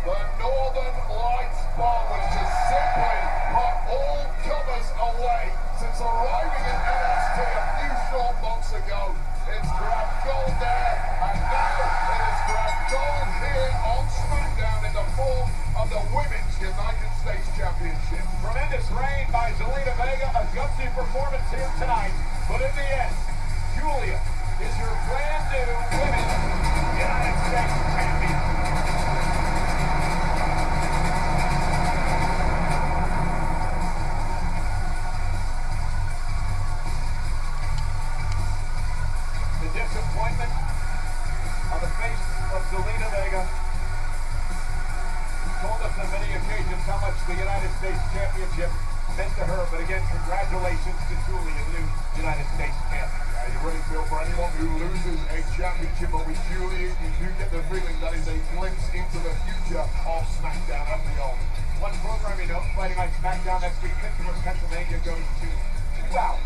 The Northern Lights bomb, which just simply put all comers away. Since arriving in NXT a few short months ago, it's grabbed gold there, and now it has grabbed gold here on SmackDown in the form of the Women's United States Championship. Tremendous reign by Zelina Vega, a gutsy performance here tonight, but in the end, Julia is your brand new Women's United States Champion. The disappointment on the face of Zelina Vega told us on many occasions how much the United States Championship meant to her, but again, congratulations to Julia, the new United States champion. Yeah, you really feel for anyone who loses a championship, but with Julia, you do get the feeling that is a glimpse into the future of SmackDown and beyond. One programming note, Friday Night Smackdown next week, Pittsburgh, Pennsylvania goes to 2 hours.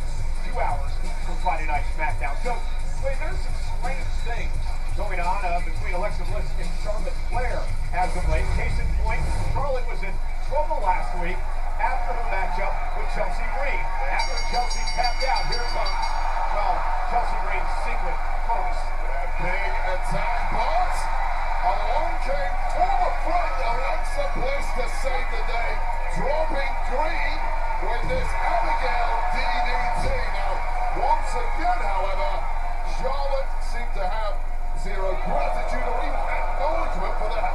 2 hours for Friday Night Smackdown. So, wait, there's some strange things going on between Alexa Bliss and Charlotte Flair as of late. Case in point, Charlotte was in trouble last week after her matchup with Chelsea Green. After Chelsea tapped out, here comes, well, Chelsea Green's secret curse. Big attack, but along came former friend Alexa Bliss to save the day, dropping Green with this Abigail DDT. Now, once again, however, Charlotte seemed to have zero gratitude or even acknowledgement for that.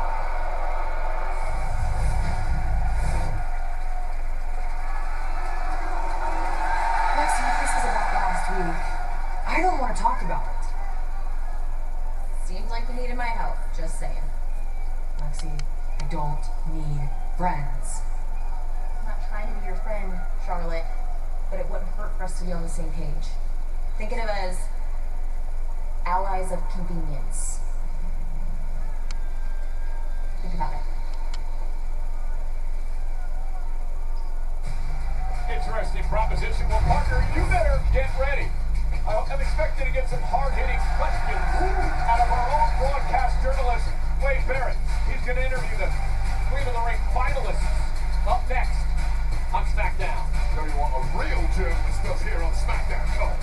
Lexi, this is about last week. I don't want to talk about it. Seems like you needed my help, just saying. Lexi, I don't need friends. I'm not trying to be your friend, Charlotte, but it wouldn't hurt for us to be on the same page. Think of it as allies of convenience. Think about it. Interesting proposition. Well, partner, you better get ready. I'm expecting to get some hard-hitting questions out of our own broadcast journalist, Wade Barrett. He's going to interview the Queen of the Ring finalists up next on SmackDown. Show you what a real journalist does here on SmackDown. Come on.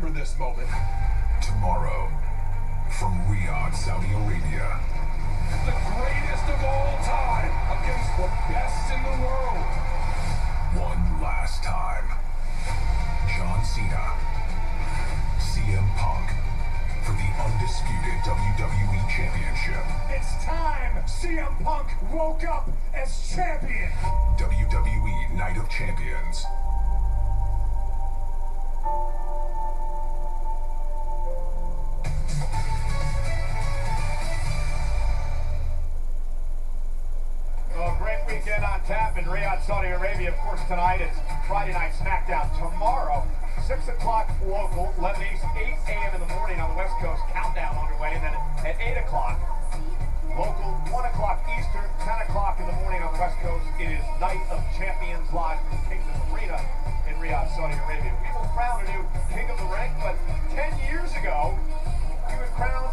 remember this moment. Tomorrow, from Riyadh, Saudi Arabia. The greatest of all time against the best in the world. One last time. John Cena, CM Punk, for the undisputed WWE Championship. It's time CM Punk woke up as champion. WWE Night of Champions. Well, great weekend on tap in Riyadh, Saudi Arabia. Of course, tonight it's Friday Night Smackdown. Tomorrow, 6 o'clock local, Lebanese, 8 a.m. in the morning on the West Coast. Countdown underway. And then at 8 o'clock, local, 1 o'clock Eastern, 10 o'clock in the morning on the West Coast. It is Night of Champions live from Kingdom Arena in Riyadh, Saudi Arabia. We will crown a new King of the Ring, but 10 years ago, we would crown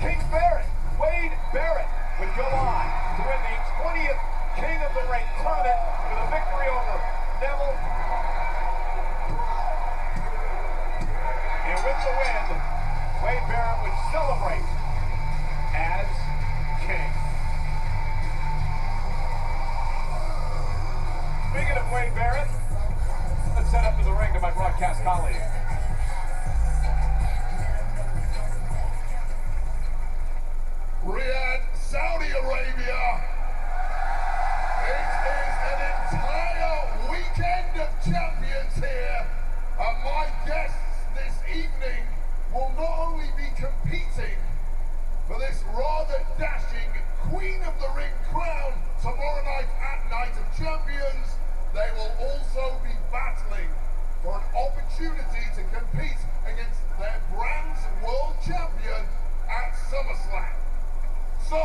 King Barrett. Wade Barrett would go on to win the 20th King of the Ring tournament with a victory over Neville. And with the win, Wade Barrett would celebrate as king. Speaking of Wade Barrett, let's head up to the ring to my broadcast colleague. Riyadh, Saudi Arabia. It is an entire weekend of champions here. And my guests this evening will not only be competing for this rather dashing Queen of the Ring crown tomorrow night at Night of Champions, they will also be battling for an opportunity to compete against their brand's world champion at SummerSlam. So,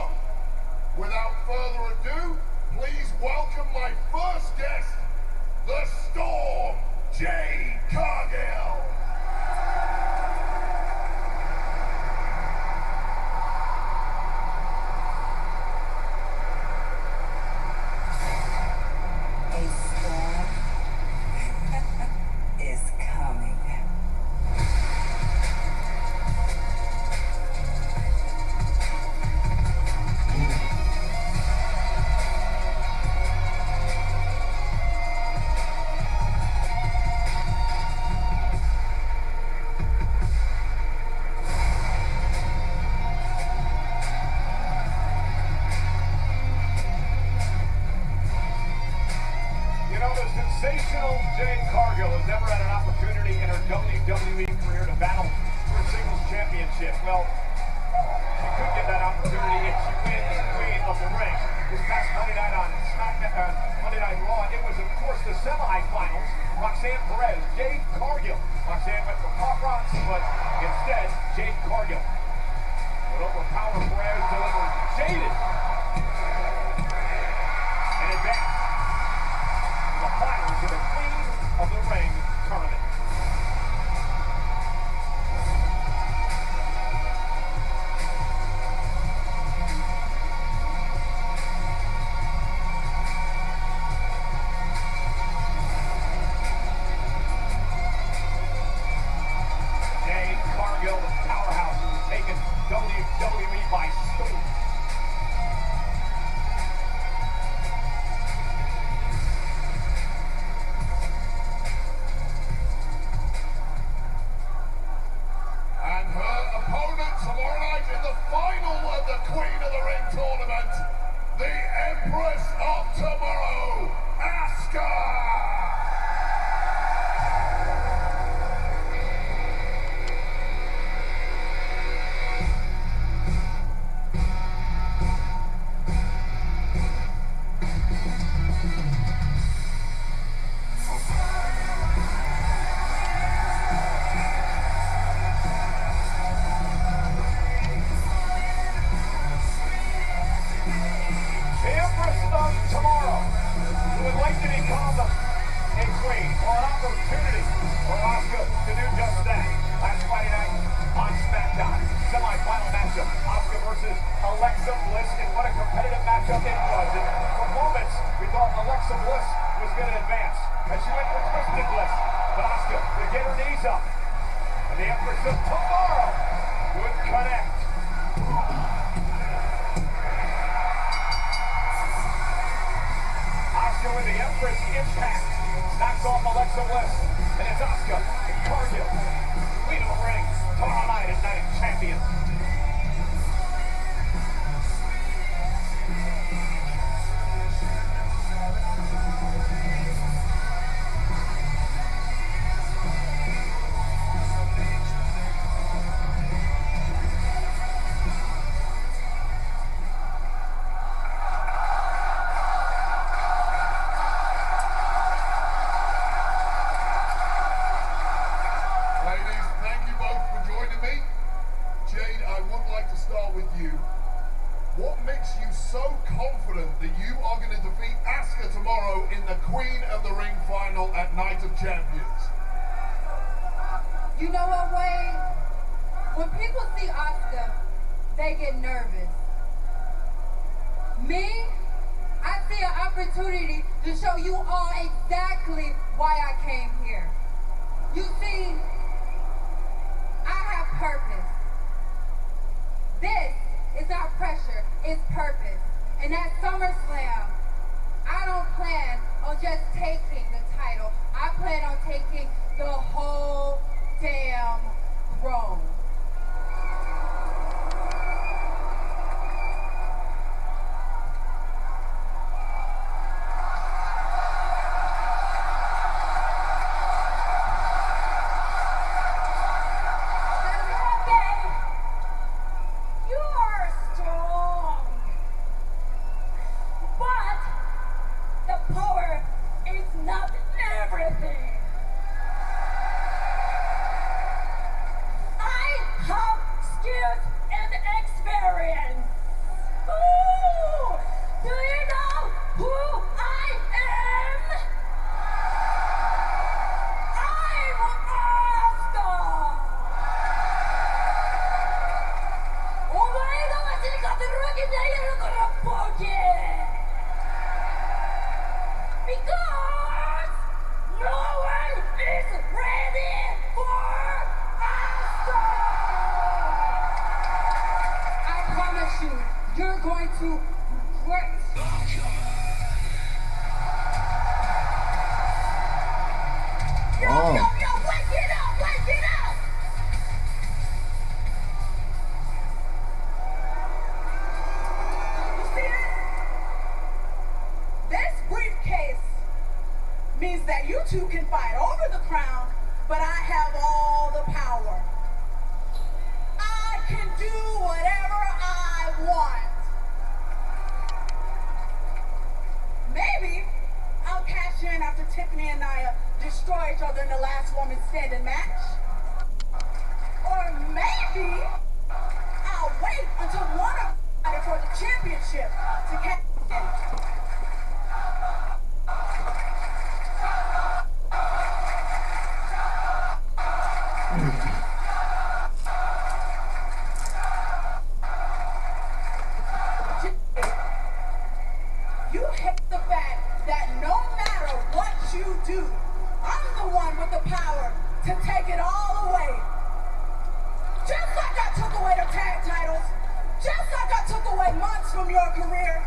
without further ado, please welcome my first guest, the Storm, Jade Cargill. A storm is coming. You know, the sensational Jade Cargill has never had an opportunity in her WWE career to battle for a singles championship. Well, she could get that opportunity if she wins Queen of the Ring. This past Monday night on SmackDown, Monday Night Raw, it was, of course, the semifinals. Roxanne Perez, Jade Cargill. Roxanne went for Pop Rocks, but instead, Jade Cargill would overpower Perez, deliver Jaded, and advance the finals of the Queen of the Ring tournament. Jade Cargill, the powerhouse, has taken WWE by storm. And her opponent tomorrow night in the final of the Queen of the Ring tournament, the Empress of Tomorrow, Asuka! The Empress of Tomorrow, who would like to become a queen, or an opportunity for Asuka to do just that. Last Friday night on SmackDown, semi-final matchup, Asuka versus Alexa Bliss, and what a competitive matchup it was. And for moments, we thought Alexa Bliss was going to advance, and she went for Twisted Bliss, but Asuka would get her knees up, The Empress of Tomorrow would connect. Asuka with the Empress impact. Knocks off Alexa Bliss. And it's Asuka and Cargill. Queen of the Ring. Tomorrow night at Night of Champions. What makes you so confident that you are going to defeat Asuka tomorrow in the Queen of the Ring final at Night of Champions? You know what, Wade? When people see Asuka, they get nervous. Me, I see an opportunity to show you all exactly why I came here. You see, I have purpose. This is not pressure, it's purpose. And at SummerSlam, I don't plan on just taking the title. I plan on taking the whole damn throne. You're going to regret. Yo, wake it up, wake it up! You see this? This briefcase means that you two can fight over the crown, but I have all the power. I can do whatever I want. Maybe I'll cash in after Tiffany and Nia destroy each other in the last woman standing match. Or maybe I'll wait until one of them fighting for the championship to cash in. You hate the fact that no matter what you do, I'm the one with the power to take it all away. Just like I took away the tag titles, just like I took away months from your career,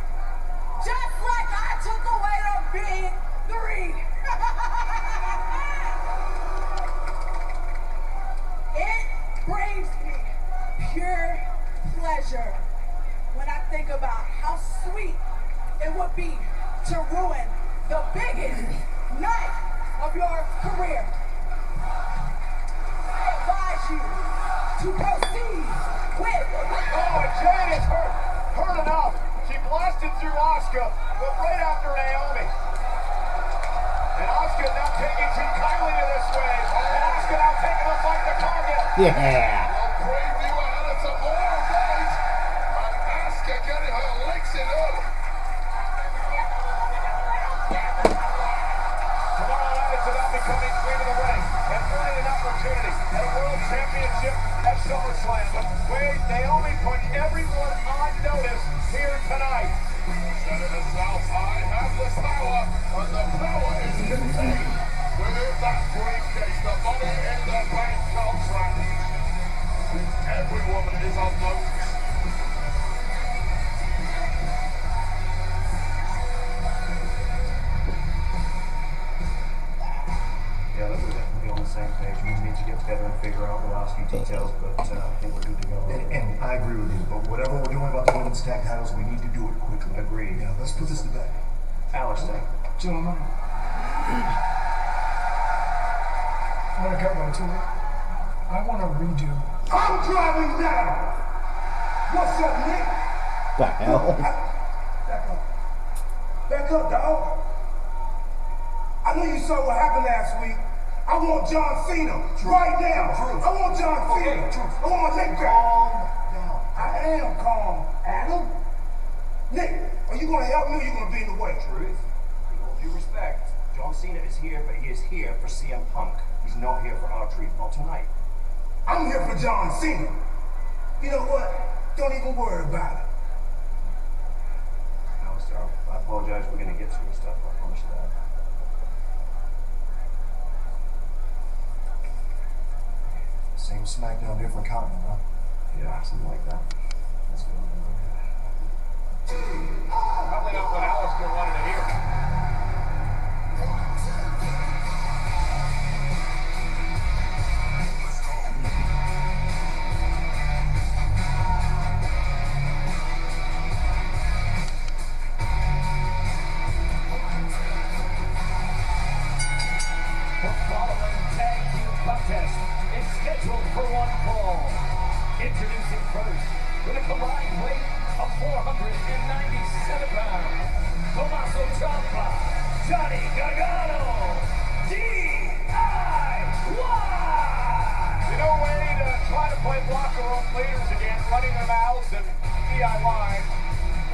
just like I took away the big three. It brings me pure pleasure when I think about how sweet it would be to ruin the biggest night of your career. I advise you to proceed with... Oh, and Jade is hurt enough. She blasted through Asuka, but right after Naomi. And Asuka now taking too kindly to this way. And Asuka now taking the fight to Cargill. Yeah. Preview ahead of tomorrow night. And Asuka getting her legs in early. Tomorrow night it's about becoming Queen of the Ring and earning an opportunity at a World Championship at SummerSlam. But wait, Naomi put everyone on notice here tonight. Instead of the South, I have the power, and the power is contained within that briefcase. The money in the bank contract. need to get together and figure out the last few details, but I think we're good to go. And I agree with you, but whatever we're doing about the women's tag titles, we need to do it quickly. Agreed. Yeah, let's put this to bed. Alistair. Gentlemen, I want to cut right to it. I want to redo. I'm driving now. What's up, Nick? The hell? Back up. Back up, dog. I know you saw what happened last week. I want John Cena right now. I want John Cena. I want my neck back. Calm down. I am calm, Adam. Nick, are you gonna help me or are you gonna be in the way? Truth, with all due respect, John Cena is here, but he is here for CM Punk. He's not here for our treat, not tonight. I'm here for John Cena. You know what? Don't even worry about it. Alistair, I apologize. We're gonna get through stuff. I promise you that. Same SmackDown, different continent, huh? Yeah, something like that. Let's go. Probably not what Alistair wanted to hear. The following tag team contest is scheduled for one fall. Introducing first, with a combined weight of 497 pounds, Tommaso Ciampa, Johnny Gargano, DIY! You know, Wade, trying to play locker room leaders again, running their mouths and DIY,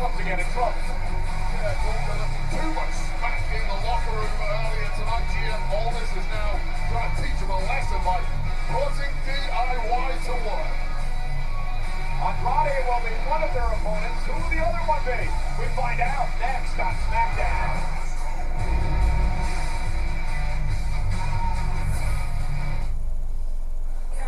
once again in trouble. Yeah, Gordon, too much smack in the locker room earlier tonight. GM Aldis is now trying to teach him a lesson by putting DIY to work. Andrade will be one of their opponents. Who will the other one be? We find out next on Smackdown.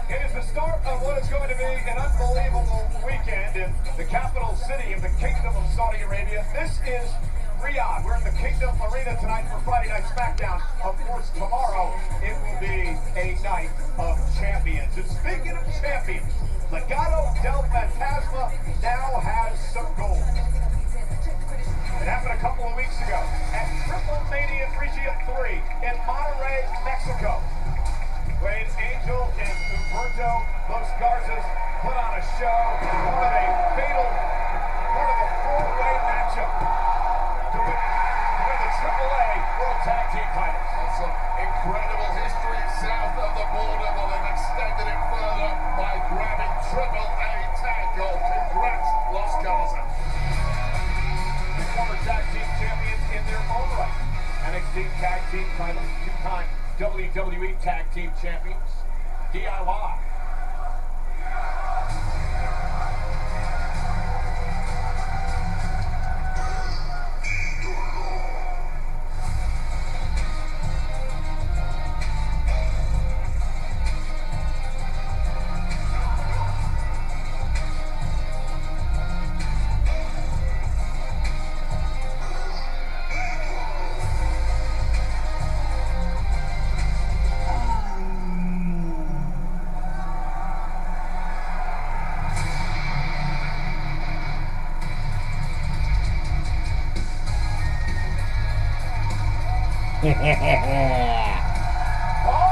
It is the start of what is going to be an unbelievable weekend in the capital city of the Kingdom of Saudi Arabia. This is Riyadh. We're in the Kingdom Arena tonight for Friday Night Smackdown. Of course, tomorrow it will be a night of champions. And speaking of champions, Legado del Fantasma now has some gold. It happened a couple of weeks ago at Triple Mania Regia 3 in Monterrey, Mexico. Wade Angel and Humberto Los Garzas put on a show, part of a four-way matchup to win the AAA World Tag Team titles. That's some incredible history south of the border. Well, they've extended it further by grabbing AAA tag gold. Congrats, Los Garzas. The former tag team champions in their own right. NXT Tag Team titles, two-time WWE Tag Team champions, DIY. Oh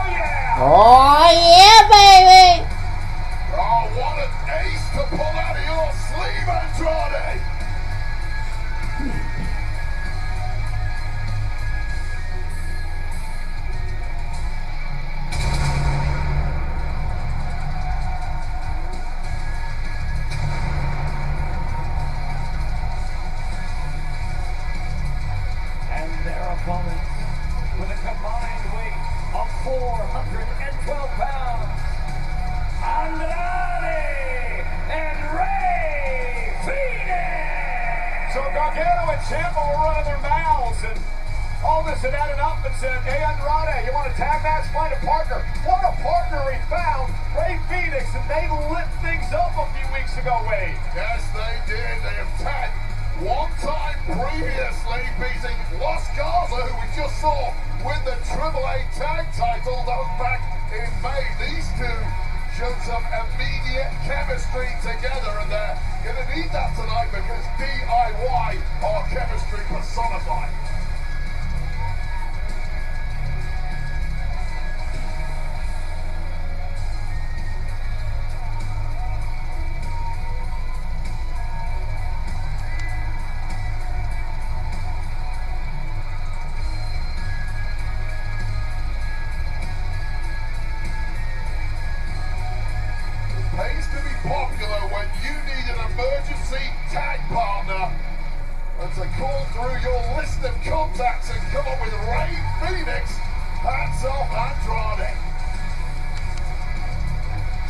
yeah! Oh yeah, baby! Oh, what an ace to pull out of your sleeve, Andrade! And their opponents, with a combined weight of 412 pounds, Andrade and Rey Fénix! So Gargano and Ciampa were running their mouths, and all this had added up and said, hey Andrade, you want a tag match? Find a partner. What a partner he found, Rey Fénix, and they lit things up a few weeks ago, Wade. Yes, they did. They have tagged one time previously, beating Los Garza, who we just saw win the AAA tag title. That was back in May. These shown some immediate chemistry together, and they're going to need that tonight because DIY are chemistry personified. Pays to be popular when you need an emergency tag partner and to call through your list of contacts and come up with Rey Fénix, hats off Andrade.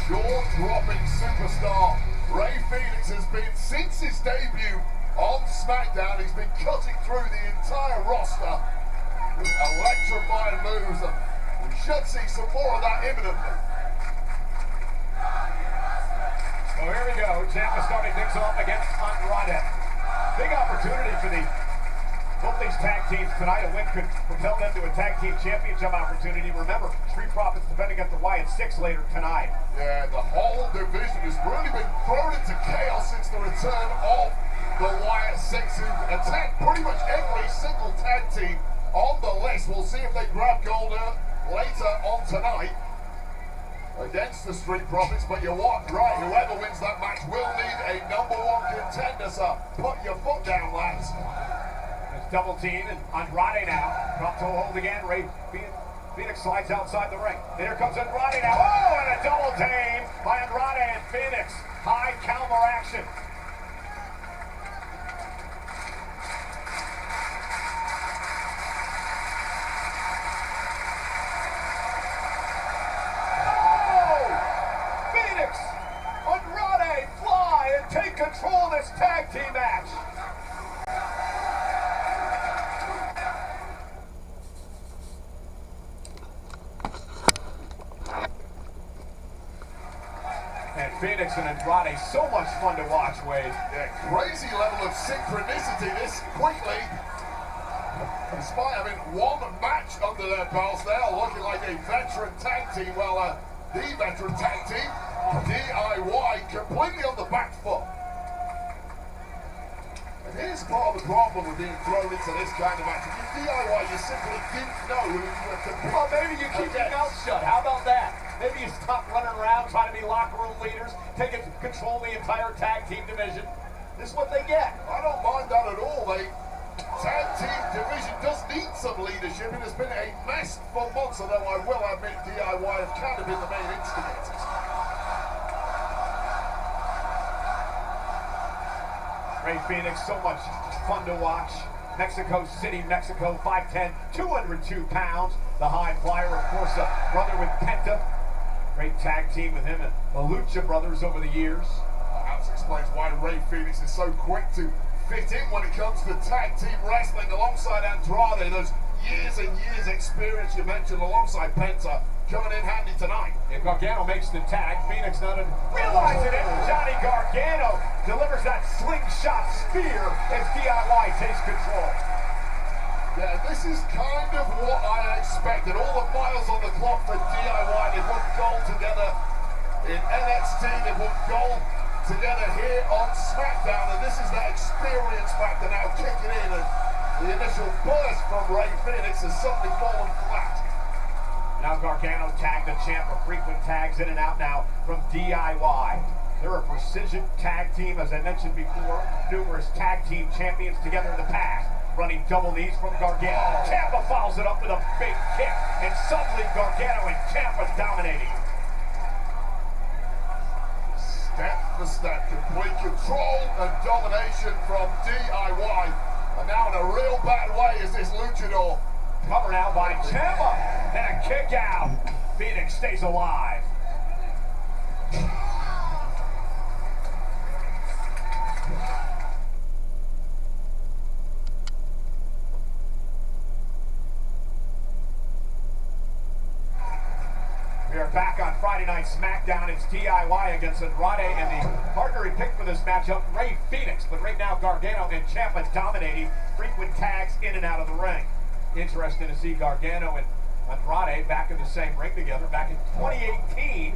Jaw-dropping superstar Rey Fénix has been, since his debut on SmackDown, he's been cutting through the entire roster with electrifying moves, and we should see some more of that imminently. So here we go. Ciampa starting things off against Andrade. Big opportunity for both these tag teams tonight. A win could propel them to a tag team championship opportunity. Remember, Street Profits defending against the Wyatt Six later tonight. Yeah, the whole division has really been thrown into chaos since the return of the Wyatt Six, who attacked pretty much every single tag team on the list. We'll see if they grab gold later on tonight against the Street Profits, but you're what? Right, whoever wins that match will need a #1 contender, so put your foot down, lads. There's double team, and Andrade now. Drop toe hold again. Rey Fénix slides outside the ring. Here comes Andrade now. Oh, and a double team by Andrade and Fénix. High counter action. Take control of this tag team match. And Fénix and Andrade, so much fun to watch, Wade. Yeah, crazy level of synchronicity this quickly. Despite having one match under their belts, they are looking like a veteran tag team. Well, the veteran tag team, DIY, completely on the back foot. And here's part of the problem with being thrown into this kind of match. If you're DIY, you simply didn't know who you were competing. Well, maybe you keep your mouth shut. How about that? Maybe you stop running around trying to be locker room leaders, taking control of the entire tag team division. This is what they get. I don't mind that at all. The tag team division does need some leadership. It has been a mess for months, although I will admit DIY have kind of been the main instigators. Rey Fénix, so much fun to watch. Mexico City, Mexico, 5'10", 202 pounds. The high flyer, of course, a brother with Penta. Great tag team with him and the Lucha Brothers over the years. That explains why Rey Fénix is so quick to fit in when it comes to tag team wrestling alongside Andrade. Those years and years experience you mentioned alongside Penta coming in handy tonight. If Gargano makes the tag, Fénix not realizing it. Johnny Gargano delivers that slingshot spear as DIY takes control. Yeah, this is kind of what I expected. All the miles on the clock for DIY. They put gold together in NXT. They put gold together here on SmackDown, and this is that experience factor now kicking in, and the initial burst from Rey Fénix has suddenly fallen flat. Now Gargano tagged the champ for frequent tags in and out now from DIY. They're a precision tag team, as I mentioned before. Numerous tag team champions together in the past. Running double knees from Gargano. Ciampa follows it up with a big kick, and suddenly Gargano and Ciampa dominating. Step for step, complete control and domination from DIY. And now in a real bad way is this luchador. Cover now by Ciampa, and a kick out. Fénix stays alive. We are back on Friday Night SmackDown. It's DIY against Andrade, and the partner he picked for this matchup, Rey Fénix. But right now, Gargano and Ciampa dominating. Frequent tags in and out of the ring. Interesting to see Gargano and Andrade back in the same ring together back in 2018.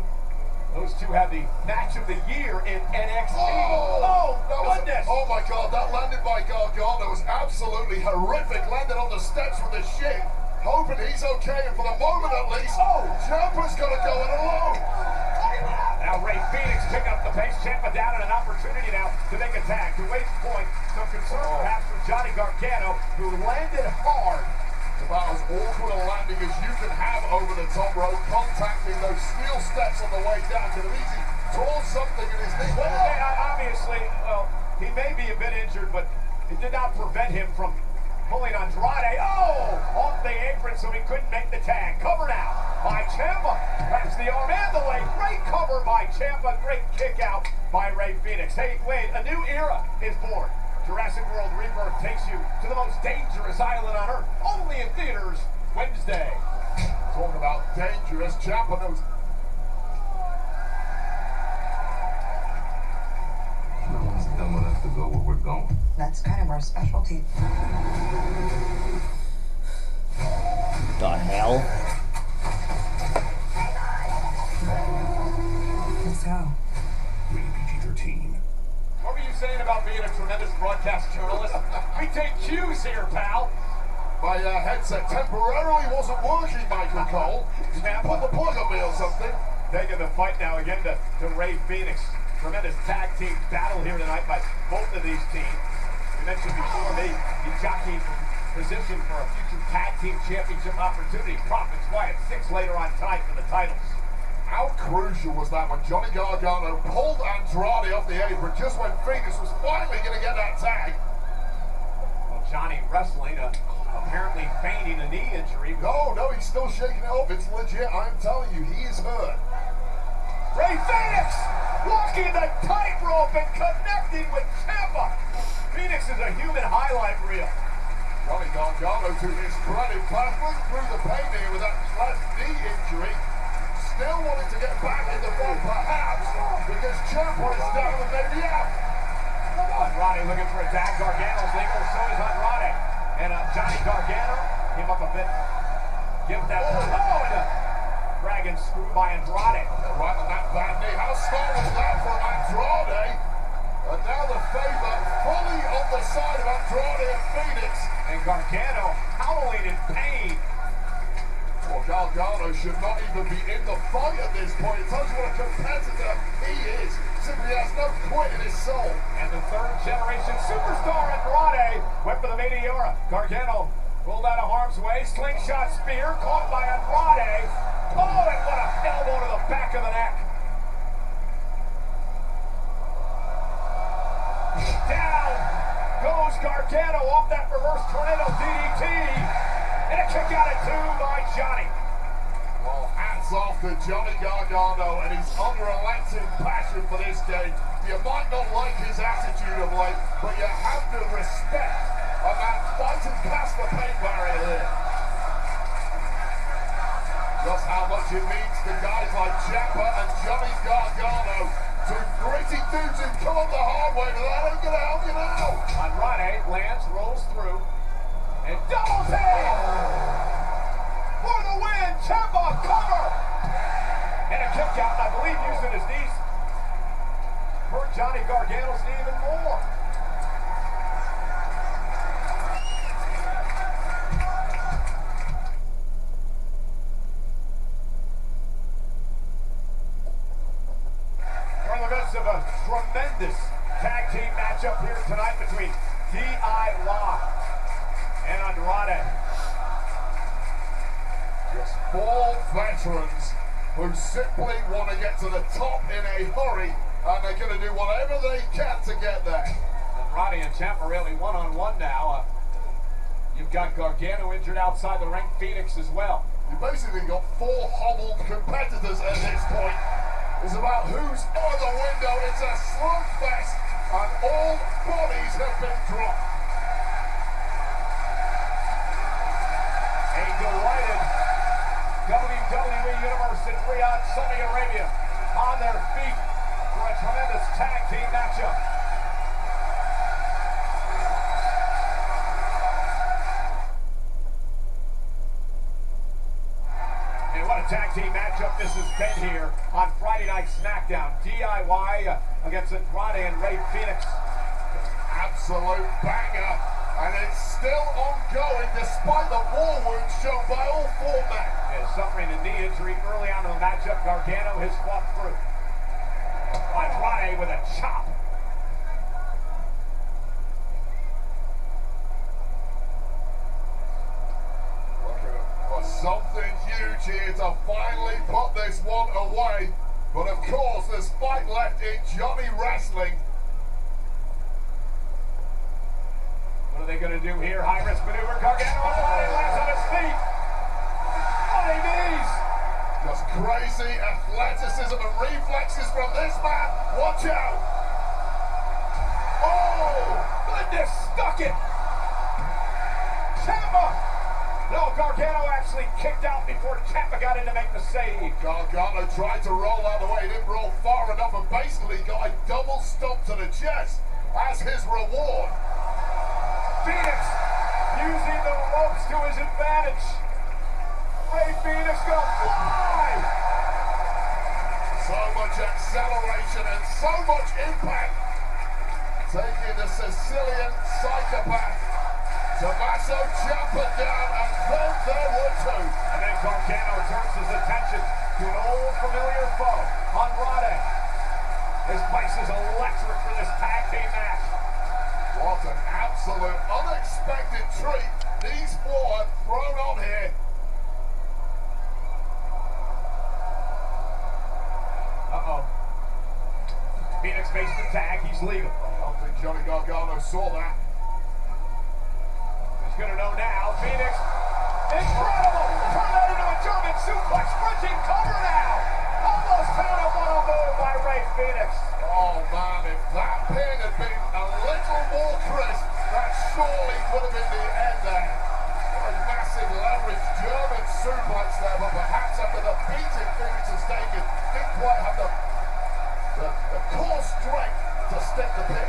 Those two had the match of the year in NXT. Oh, Goodness! Oh my God, that landed by Gargano was absolutely horrific. Landed on the steps with a shin. Hoping he's okay, and for the moment at least, Ciampa's got to go it alone. Now Ray Phoenix picking up the pace. Ciampa down and an opportunity now to make a tag. To Wade's point, some concern perhaps from Johnny Gargano, who landed hard. It's about as awkward a landing as you can have over the top rope, contacting those steel steps on the way down. Could have easily tore something in his knee. Obviously, well, he may be a bit injured, but it did not prevent him from pulling Andrade. Off the apron, so he couldn't make the tag. Cover now by Ciampa. Grabs the arm and the leg. Great cover by Ciampa. Great kick out by Ray Phoenix. Hey, Wade, a new era is born. Jurassic World Rebirth takes you to the most dangerous island on Earth. Only in theaters Wednesday. Talking about dangerous, Ciampa knows. No one's dumb enough to go where we're going. That's kind of our specialty. The hell? Let's go. Rated PG-13. What were you saying about being a tremendous broadcast journalist? We take cues here, pal. My headset temporarily wasn't working, Michael Cole. Did you pull the plug on me or something? Taking the fight now again to Ray Phoenix. Tremendous tag team battle here tonight by both of these teams. We mentioned before they jockeying for position for a future tag team championship opportunity. Profits Wyatt 6 later on tonight for the titles. How crucial was that when Johnny Gargano pulled Andrade off the apron just when Phoenix was finally going to get that tag? Well, Johnny wrestling, apparently feigning a knee injury. No, he's still shaking it off. It's legit. I'm telling you, he is hurt. Ray Phoenix walking the tightrope and connecting with Ciampa. Phoenix is a human highlight reel. Johnny Gargano, to his credit, battling through the pain here with that last knee injury. Still wanting to get back in the fight, perhaps, because Ciampa is down and maybe out. Andrade looking for a tag. Gargano's legal, so is Andrade. And Johnny Gargano came up a bit. Give that and a dragon screw by Andrade. Right on that bad knee. How smart was that from Andrade? And now the favor fully on the side of Andrade and Phoenix. And Gargano howling in pain. Well, Gargano should not even be in the fight at this point. It tells you what a competitor he is. Simply has no quit in his soul. And the third generation superstar Andrade went for the Meteora. Gargano rolled out of harm's way. Slingshot spear caught by Andrade. And what a elbow to the back of the neck. Down goes Gargano off that reverse tornado DDT. And a kick out at 2 by Johnny. Well, hats off to Johnny Gargano and his unrelenting passion for this game. You might not like his attitude of late, but you have to respect a man fighting past the pain barrier here. Just how much it means to guys like Ciampa and Johnny Gargano. Two gritty dudes who come up the hard way, but that ain't gonna help you now. Andrade lands, rolls through, and double team for the win. Ciampa cover and a kick out. I believe using his knees hurt Johnny Gargano's knee even more. We're in the midst of a tremendous tag team matchup here tonight between DIY and Andrade. Just 4 veterans who simply want to get to the top in a hurry, and they're going to do whatever they can to get there. Andrade and Ciampa really one-on-one now. You've got Gargano injured outside the ring, Phoenix as well. You basically got 4 hobbled competitors at this point. It's about who's on the window. It's a slugfest, and all bodies have been dropped. A delighted WWE Universe in Riyadh, Saudi Arabia, on their feet for a tremendous tag team matchup. And what a tag team matchup this has been here on Friday. Monday Night Smackdown. DIY against Andrade and Rey Fenix. Absolute banger. And it's still ongoing despite the war wounds shown by all four men. Yeah, suffering a knee injury early on in the matchup. Gargano has fought through. Andrade with a chop. For something huge here to finally put this one away. But of course, there's fight left in Johnny Wrestling. What are they going to do here? High risk maneuver. Gargano lands on his feet. Bloody knees. Just crazy athleticism and reflexes from this man. Watch out. Oh, goodness, stuck it. Ciampa. No, Gargano actually kicked out before Ciampa got in to make the save. Gargano tried to roll out of the way. He didn't roll far enough and basically got a double stomp to the chest as his reward. Fenix using the ropes to his advantage. Rey Fenix gonna fly. So much acceleration and so much impact. Taking the Sicilian psychopath Tommaso Ciampa down, and then there were two. And then Gargano turns his attention to an old familiar foe, Andrade. This place is electric for this tag team match. What an absolute unexpected treat these four have thrown on here. Uh-oh. Fenix faced the tag, he's legal. I don't think Johnny Gargano saw that. He's gonna know now. Fenix, incredible! Turn that into a German suplex, sprinting cover now! Almost found a one-on move by Rey Fenix. Oh man, if that pin had been a little more crisp, that surely would have been the end there. What a massive leverage German suplex there, but perhaps after the beating Fenix has taken, didn't quite have the core strength to stick the pin.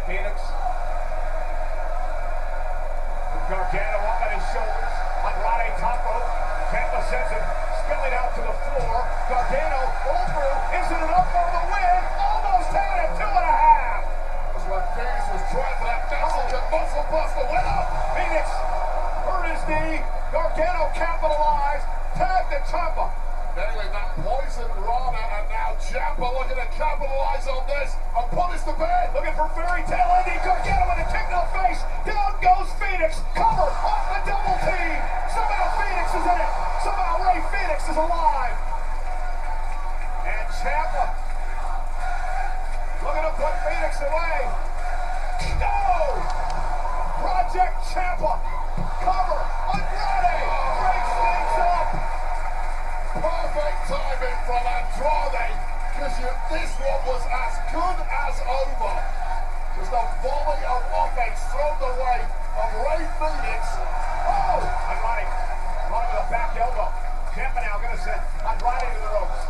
Fenix. With Gargano up on his shoulders. Andrade top rope. Ciampa sends him spilling out to the floor. Gargano roll through. Is it enough for the win? Almost had it. 2.5. That's when Fenix was trying for that Mexican muscle buster. Went up. Fenix hurt his knee. Gargano capitalized. Tag to Ciampa. Nailing that poison Rana, and now Ciampa looking to capitalize on this and put us to bed. Looking for fairy tale ending. Gargano with a kick to the face. Down goes Fenix. Cover off the double team. Somehow Fenix is in it. Somehow Rey Fenix is alive. And Ciampa looking to put Fenix away. No! Project Ciampa. Cover. Andrade breaks things up. Perfect timing from Andrade, because this one was as good as over. Just a volley of offense thrown the way of Rey Fenix. Oh! Andrade running with a back elbow. Ciampa now going to send Andrade to the ropes.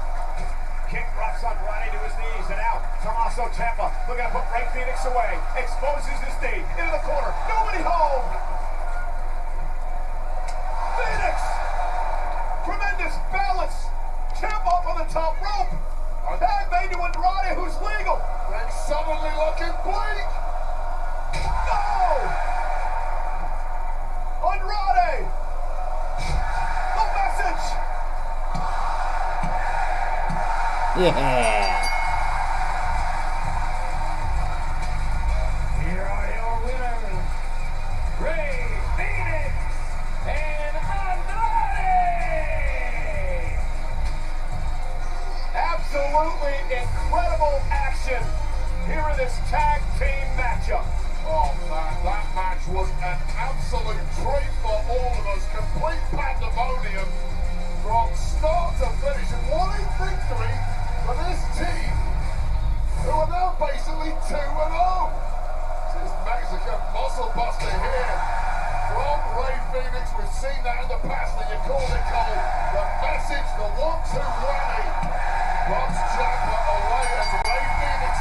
Kick rocks Andrade to his knees, and out Tommaso Ciampa looking to put Rey Fenix away. Exposes his knee into the corner. Nobody home. Fenix! Tremendous balance. Ciampa up on the top rope. Tag made to Andrade, who's legal. Then suddenly looking bleak. No! Andrade! The message! Yeah. Here are your winners, Rey Fenix and Andrade! Absolutely incredible action here in this tag team matchup. Oh man, that match was an absolute treat for all of us. Complete pandemonium from start to finish. And what a victory for this team, who are now basically 2-0. This Mexican muscle buster here from Rey Fenix. We've seen that in the past, and you called it, Cole. The message, the 1-2 rally, puts Ciampa away as Rey Fenix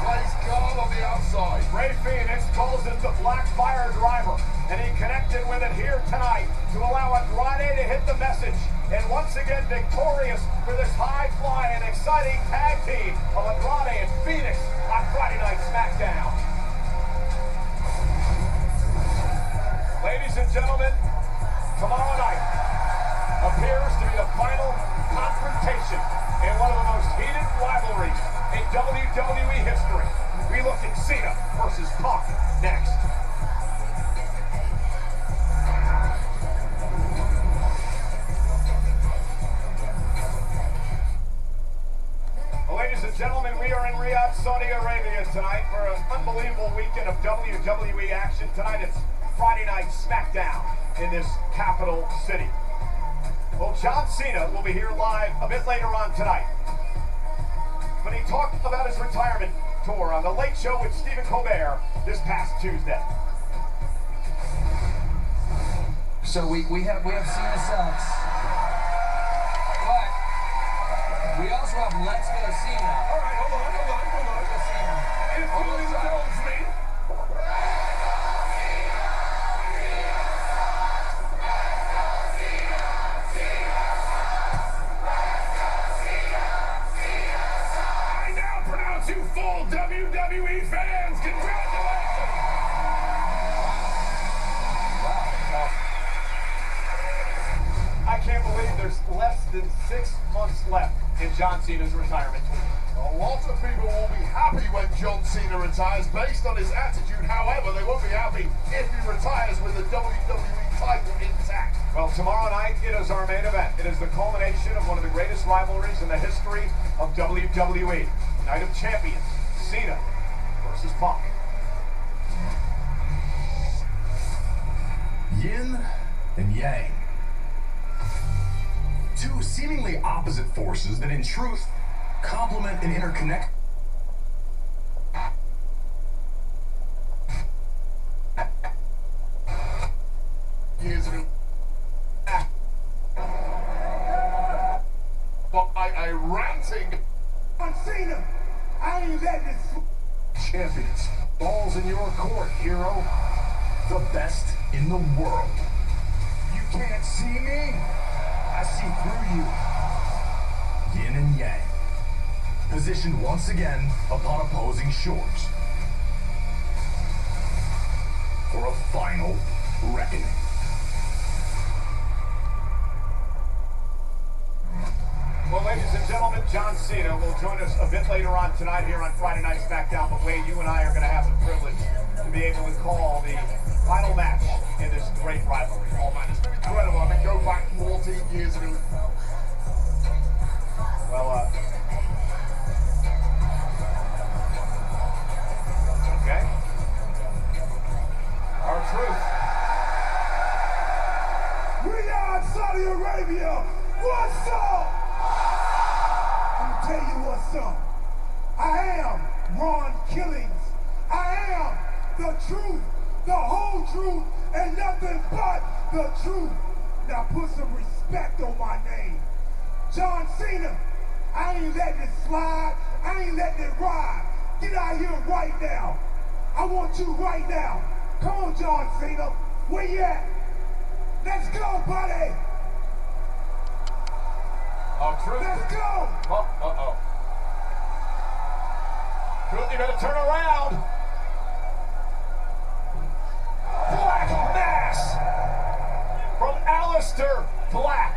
plays guard on the outside. Rey Fenix calls it the black fire driver, and he connected with it here tonight to allow Andrade to hit the message. And once again victorious for this high-flying, exciting tag team of Andrade and Phoenix on Friday Night Smackdown. Ladies and gentlemen, tomorrow night appears to be the final confrontation in one of the most heated rivalries in WWE history. We look at Cena versus Punk next. Ladies and gentlemen, we are in Riyadh, Saudi Arabia tonight for an unbelievable weekend of WWE action. Tonight it's Friday Night Smackdown in this capital city. Well, John Cena will be here live a bit later on tonight. But he talked about his retirement tour on The Late Show with Stephen Colbert this past Tuesday. So we have Cena Sucks. But we also have Let's Go Cena. All right, hold on. If you indulge me. You full WWE fans, congratulations! Wow. I can't believe there's less than 6 months left in John Cena's retirement tour. A lot of people will be happy when John Cena retires based on his attitude. However, they won't be happy if he retires with the WWE title intact. Well, tomorrow night it is our main event. It is the culmination of one of the greatest rivalries in the history of WWE. Night of Champions, Cena versus Punk. Yin and Yang. Two seemingly opposite forces that in truth complement and interconnect. Years ago. By a ranting On Cena, I ain't letting this. Champions. Balls in your court, hero. The best in the world. You can't see me. I see through you. Yin and Yang. Positioned once again upon opposing shores. For a final reckoning. Well, ladies and gentlemen, John Cena will join us a bit later on tonight here on Friday Night Smackdown. But Wade, you and I are going to have the privilege to be able to call the final match in this great rivalry. Oh man, it's been incredible. I mean, go back 14 years ago. Well, okay. R-Truth. Riyadh, Saudi Arabia. What's up? Let me tell you what's up. I am Ron Killings. I am the truth, the whole truth, and nothing but the truth. Now put some respect on my name. John Cena, I ain't letting it slide. I ain't letting it ride. Get out here right now. I want you right now. Come on, John Cena. Where you at? Let's go, buddy. Oh, Truth. Let's go. Oh, uh-oh. Truth, you better turn around. Black Mass from Aleister Black.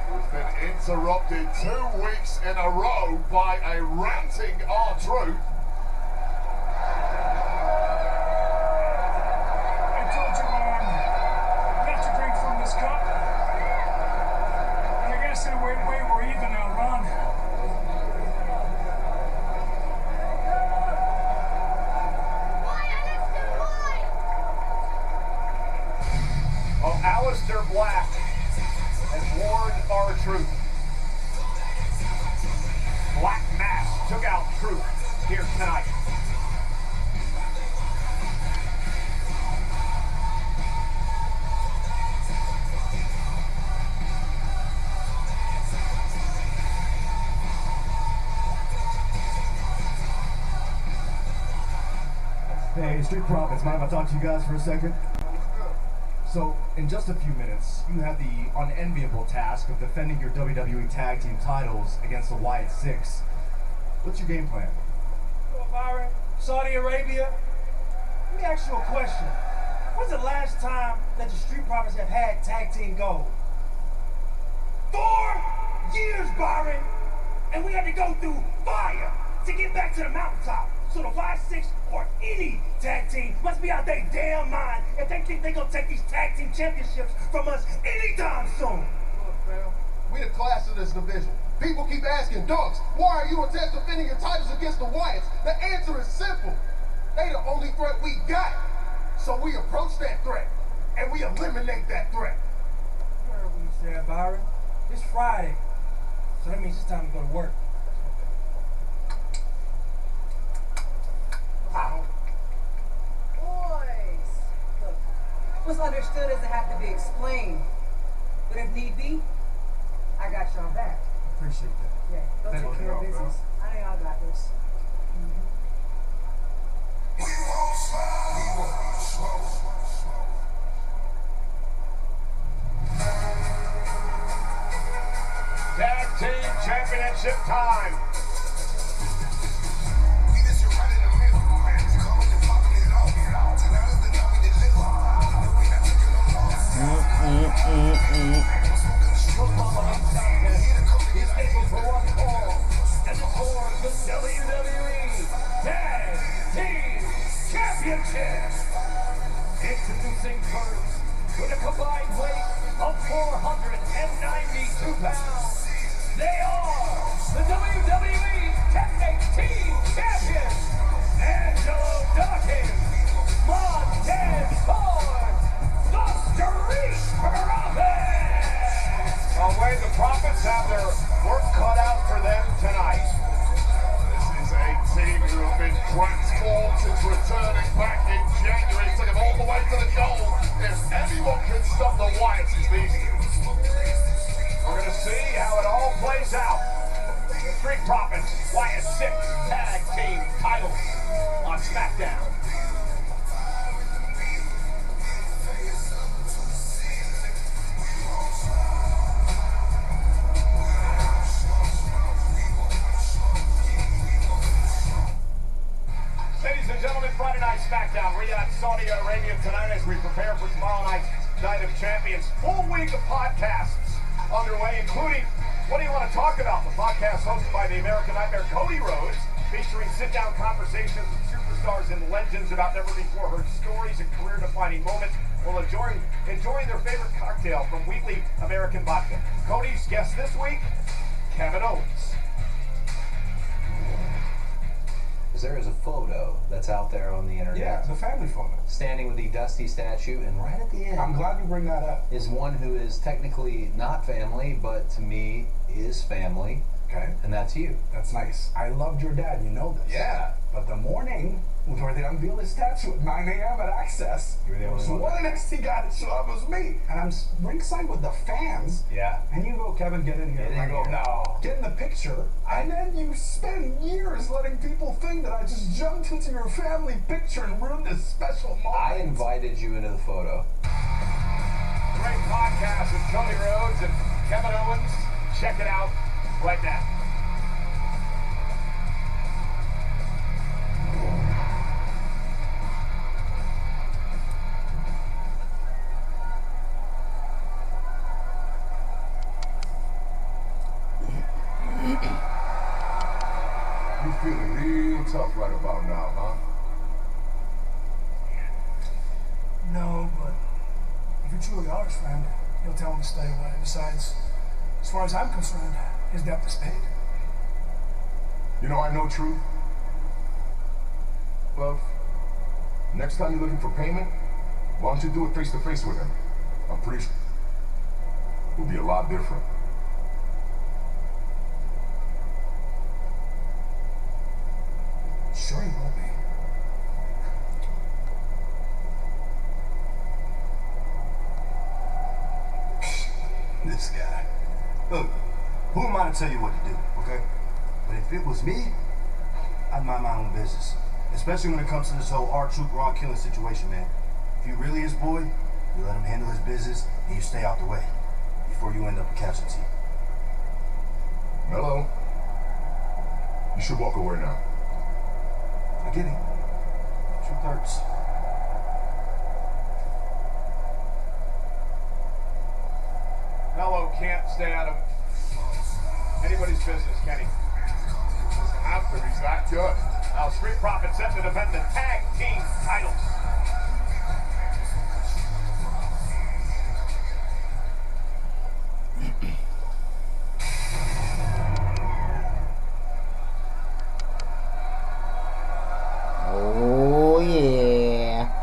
Who's been interrupted 2 weeks in a row by a ranting R-Truth. I told you, Ron, not to drink from this cup. And I guess in a weird way, we're even now, Ron. Oh, Aleister Black has warned R-Truth. Black Mass took out Truth here tonight. Face Street Profits, mind if I talk to you guys for a second? So, in just a few minutes, you have the unenviable task of defending your WWE Tag Team titles against the Wyatt Six. What's your game plan? Well, Byron, Saudi Arabia, let me ask you a question. When's the last time that the Street Profits have had tag team gold? 4 years, Byron! And we had to go through fire to get back to the mountaintop. So the Y6 or any tag team must be out their damn mind if they think they're gonna take these tag team championships from us anytime soon. We the class of this division. People keep asking, Dunks, why are you and Tess defending your titles against the Wyatts? The answer is simple. They the only threat we got. So we approach that threat, and we eliminate that threat. You heard what you said, Byron. It's Friday, so that means it's time to go to work. Boys, look, what's understood doesn't have to be explained. But if need be, I got y'all back. Appreciate that. Yeah, go Thank take care of you, bro. business. I know y'all got this. Tag Team Championship time. He's scheduled for one fall, and for the WWE Tag Team Championship. Introducing first, with a combined weight of 492 pounds, they are the WWE Tag Team Champions, Angelo Dawkins, Montez Ford, the Street Profits. Wade, the Profits have their work cut out for them tonight. This is a team who have been transformed since returning back in January. Took them all the way to the goal. If anyone can stop the Wyatts, it's these two. We're going to see how it all plays out. Street Profits, Wyatt 6 Tag Team titles on Smackdown. Ladies and gentlemen, Friday Night Smackdown, Riyadh, Saudi Arabia tonight as we prepare for tomorrow night's Night of Champions. Full week of podcasts underway, including What Do You Want to Talk About? The podcast hosted by the American Nightmare Cody Rhodes, featuring sit-down conversations with superstars and legends about never-before-heard stories and career-defining moments while enjoying their favorite cocktail from Wheatley American Vodka. Cody's guest this week, Kevin Owens. There is a photo that's out there on the internet. Yeah, the family photo. Standing with the Dusty statue, and right at the end, I'm glad you bring that up. Is one who is technically not family, but to me is family. Okay. And that's you. That's nice. I loved your dad, you know this. Yeah. But the morning where they unveiled his statue at 9 a.m. at Access, you were the only one. One NXT guy that showed up was me. And I'm ringside with the fans. Yeah. And you go, Kevin, get in here. Get in I go, here. no. Get in the picture. And then you spend years letting people think that I just jumped into your family picture and ruined this special moment. I invited you into the photo. Great podcast with Cody Rhodes and Kevin Owens. Check it out right now. You feeling real tough right about now, huh? No, but if you truly are his friend, you'll tell him to stay away. Besides, as far as I'm concerned, his debt is paid. You know I know truth. Love, next time you're looking for payment, why don't you do it face to face with him? I'm pretty sure it'll be a lot different. Sure he will be. This guy. Look, who am I to tell you what to do, okay? But if it was me, I'd mind my own business. Especially when it comes to this whole R-Truth Raw killing situation, man. If you really his boy, you let him handle his business and you stay out the way before you end up a casualty. Mello, you should walk away now. I get it. Truth hurts. Mello can't stay out of anybody's business, Kenny. Doesn't have to, he's that good. Now, Street Profits set to defend the tag team titles. Oh, yeah.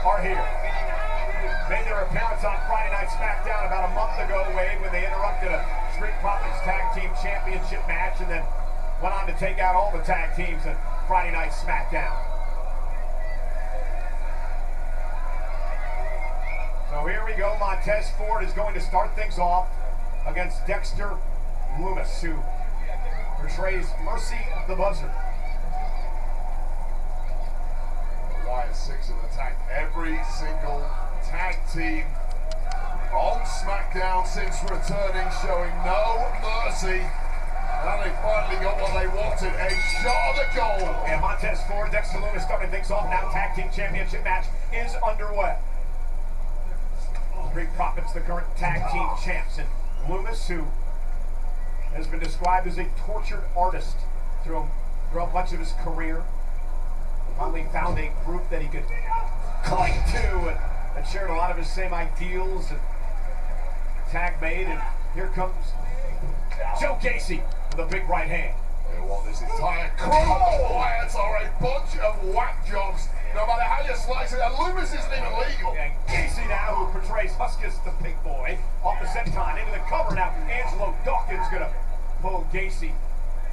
Are here. Made their appearance on Friday Night Smackdown about a month ago, Wade, when they interrupted a Street Profits Tag Team Championship match and then went on to take out all the tag teams at Friday Night Smackdown. So here we go. Montez Ford is going to start things off against Dexter Lumis, who portrays Mercy the Buzzard. Wyatt Six have attacked every single tag team on SmackDown since returning, showing no mercy. And they finally got what they wanted, a shot of the goal. And Montez Ford, Dexter Lumis starting things off now. Tag Team Championship match is underway. Street Profits, the current tag team champs, and Lumis, who has been described as a tortured artist throughout much of his career, finally found a group that he could cling to and shared a lot of his same ideals and tag made. And here comes Joe Gacy with a big right hand. They want this entire crew of Wyatts are a bunch of whack jobs, no matter how you slice it. And Lumis isn't even legal. And Gacy now, who portrays Huskus the Pig Boy, off the senton into the cover now. Angelo Dawkins gonna pull Gacy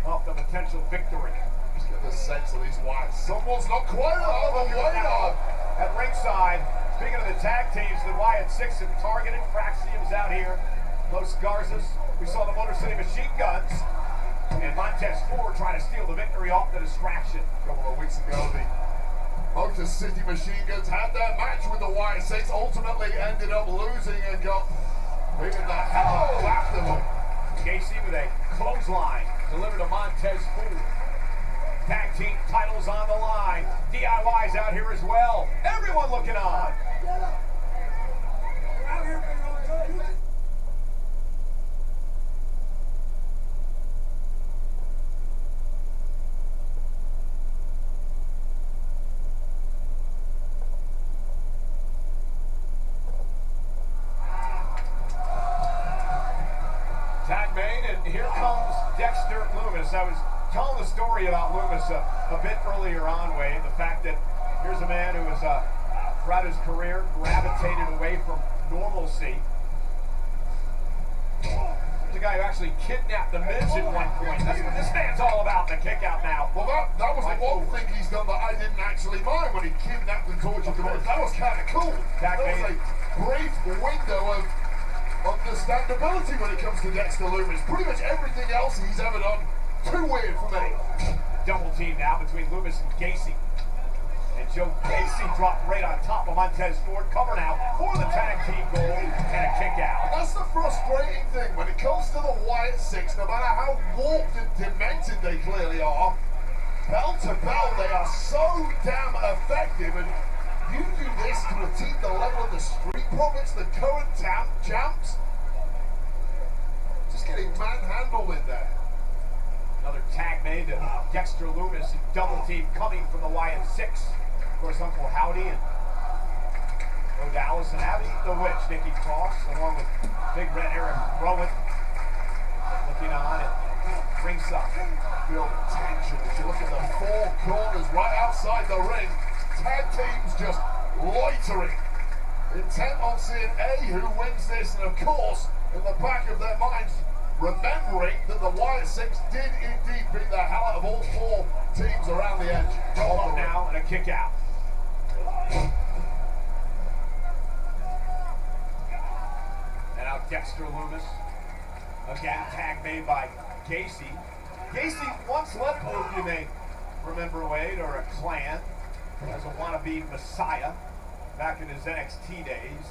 off the potential victory. Just get the sense of these Wyatts. Someone's not quite over the way now. At ringside, speaking of the tag teams, the Wyatt Six have targeted Fraxium's out here. Los Garzas. We saw the Motor City Machine Guns. And Montez Ford trying to steal the victory off the distraction. A couple of weeks ago, the Motor City Machine Guns had their match with the Wyatt Six, ultimately ended up losing and got beaten the hell out of them. Gacy with a clothesline delivered to Montez Ford. Tag team titles on the line. DIY's out here as well. Everyone looking on. And here comes Dexter Lumis. I was telling the story about Lumis a bit earlier on, Wade. The fact that here's a man who has, throughout his career, gravitated away from normalcy. Here's a guy who actually kidnapped the Miz at one point. That's what this man's all about, the kick out now. Well, that was the one thing he's done that I didn't actually mind when he kidnapped and tortured the Miz. That was kind of cool. That was a brief window of understandability when it comes to Dexter Lumis. Pretty much everything else he's ever done, too weird for me. Double team now between Lumis and Gacy. And Joe Gacy dropped right on top of Montez Ford. Cover now for the tag team goal and a kick out. And that's the frustrating thing when it comes to the Wyatt Six, no matter how warped and demented they clearly are, bell to bell they are so damn effective. And you do this to a team the level of the Street Profits, the current champs, just getting manhandled in there. Another tag made to Dexter Lumis. Double team coming from the Wyatt Six. Of course, Uncle Howdy and Bo Dallas and Abby the Witch, Nikki Cross, along with Big Red Eric Rowan, looking on at ringside. Real tension as you look at the four corners right outside the ring. Tag teams just loitering, intent on seeing who wins this, and of course, in the back of their minds, remembering that the Wyatt Six did indeed beat the hell out of all four teams around the edge. Roll up now and a kick out. And out Dexter Lumis. Again, tag made by Gacy. Gacy once led both, you may remember, Wade, or a clan, as a wannabe messiah back in his NXT days.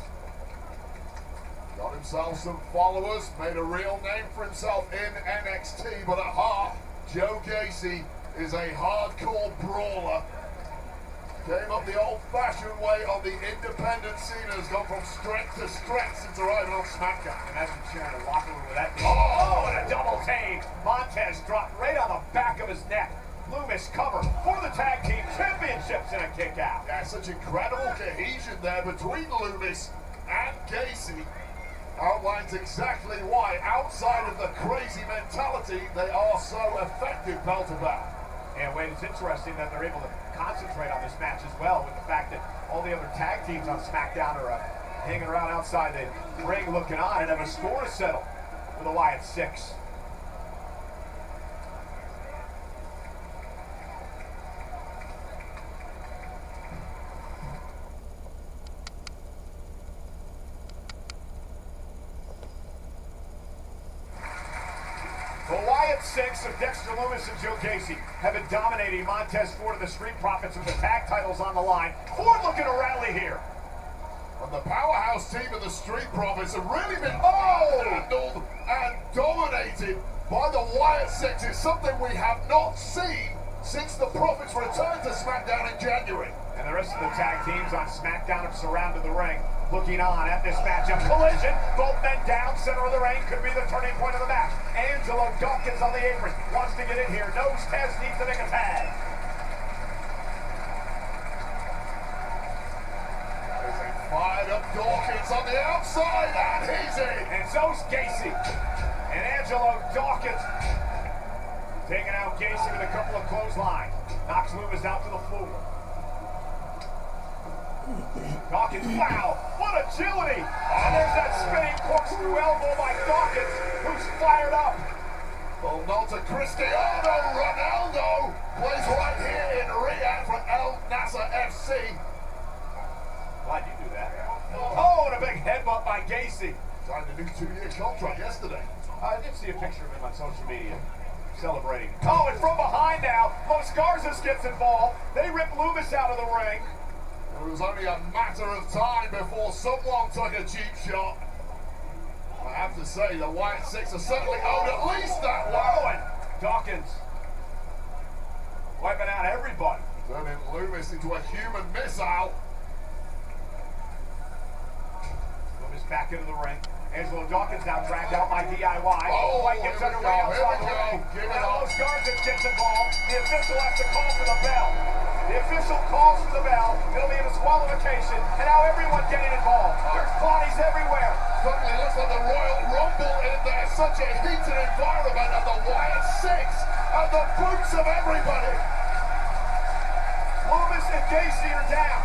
Got himself some followers, made a real name for himself in NXT, but at heart, Joe Gacy is a hardcore brawler. Came up the old-fashioned way on the independent scene, has gone from strength to strength since arriving on SmackDown. Imagine sharing a locker room with that. Oh, and a double team. Montez dropped right on the back of his neck. Lumis cover for the tag team championships and a kick out. Yeah, such incredible cohesion there between Lumis and Gacy. Outlines exactly why, outside of the crazy mentality, they are so effective bell to bell. And Wade, it's interesting that they're able to concentrate on this match as well, with the fact that all the other tag teams on SmackDown are hanging around outside the ring looking on and have a score to settle with the Wyatt Six. The Wyatt Six of Dexter Lumis and Joe Gacy have been dominating Montez Ford and the Street Profits with the tag titles on the line. Ford looking to rally here. And the powerhouse team of the Street Profits have really been handled and dominated by the Wyatt Six. It's something we have not seen since the Profits returned to SmackDown in January. And the rest of the tag teams on SmackDown have surrounded the ring, looking on at this matchup. Collision, both men down, center of the ring, could be the turning point of the match. Angelo Dawkins on the apron, wants to get in here. Nose test, needs to make a tag. There's a fired up Dawkins on the outside, and he's in. And so's Gacy. And Angelo Dawkins taking out Gacy with a couple of clotheslines. Knocks Lumis out to the floor. Dawkins, wow, what agility! And there's that spinning corkscrew elbow by Dawkins, who's fired up. Well, not to Cristiano Ronaldo. Plays right here in Riyadh for El Nasser FC. Why'd you do that? Oh, and a big headbutt by Gacy. Signed a new 2-year contract yesterday. I did see a picture of him on social media celebrating. Oh, and from behind now, Los Garza gets involved. They rip Lumis out of the ring. It was only a matter of time before someone took a cheap shot. I have to say, the Wyatt Six are certainly owed at least that one. Oh, and Dawkins wiping out everybody. Turning Lumis into a human missile. Lumis back into the ring. Angelo Dawkins now dragged out by DIY. Oh, White gets underway outside the ring. And Los Garza gets involved. The official has to call for the bell. The official calls for the bell. It'll be a disqualification. And now everyone's getting involved. There's bodies everywhere. suddenly looks like the Royal Rumble in there. Such a heated environment, and the Wyatt Six at the boots of everybody. Loomis and JC are down.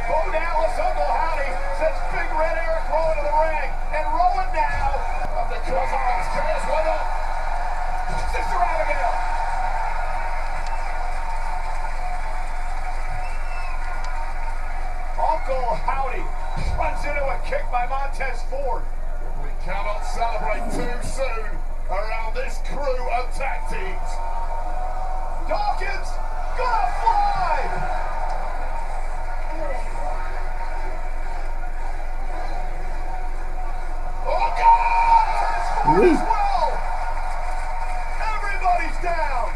Bo Dallas, Uncle Howdy, sends Big Red Eric Rowan to the ring. And Rowan now. Of the crossbones, Chaos went up. Sister Abigail. Uncle Howdy runs into a kick by Montez Ford. We cannot celebrate too soon around this crew of tag teams. Dawkins, gonna fly! Oh God! As well! Everybody's down!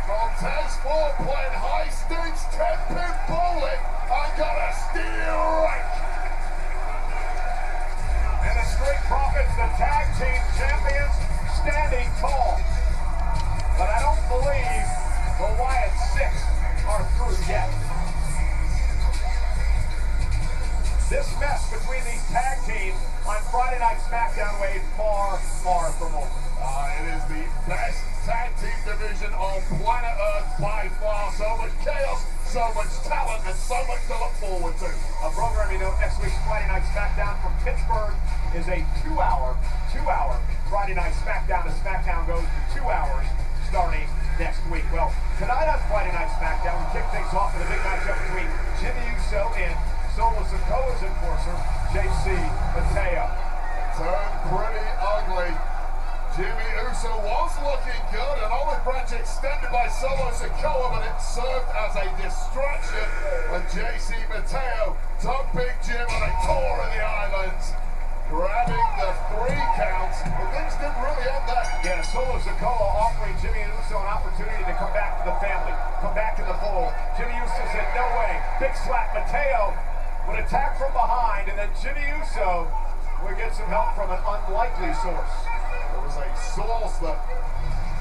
Montez Ford playing high stakes 10-pin bowling and got a steel rake. And the Street Profits, the tag team champions, standing tall. But I don't believe the Wyatt Six are through yet. This mess between these tag teams on Friday Night Smackdown weighed far, far from over. It is the best tag team division on planet Earth by far. So much chaos, so much talent, and so much to look forward to. A programming note, next week's Friday Night Smackdown from Pittsburgh is a two-hour Friday Night Smackdown. The Smackdown goes to 2 hours starting next week. Well, tonight on Friday Night Smackdown, we kick things off with a big matchup between Jimmy Uso and Solo Sikoa's enforcer, JC Mateo. Turned pretty ugly. Jimmy Uso was looking good, an olive branch extended by Solo Sikoa, but it served as a distraction when JC Mateo took Big Jim on a tour of the islands, grabbing the 3 counts, but things didn't really end there. Yeah, Solo Sikoa offering Jimmy Uso an opportunity to come back to the family, come back to the fold. Jimmy Uso said, no way. Big slap. Mateo would attack from behind, and then Jimmy Uso would get some help from an unlikely source. There was a source that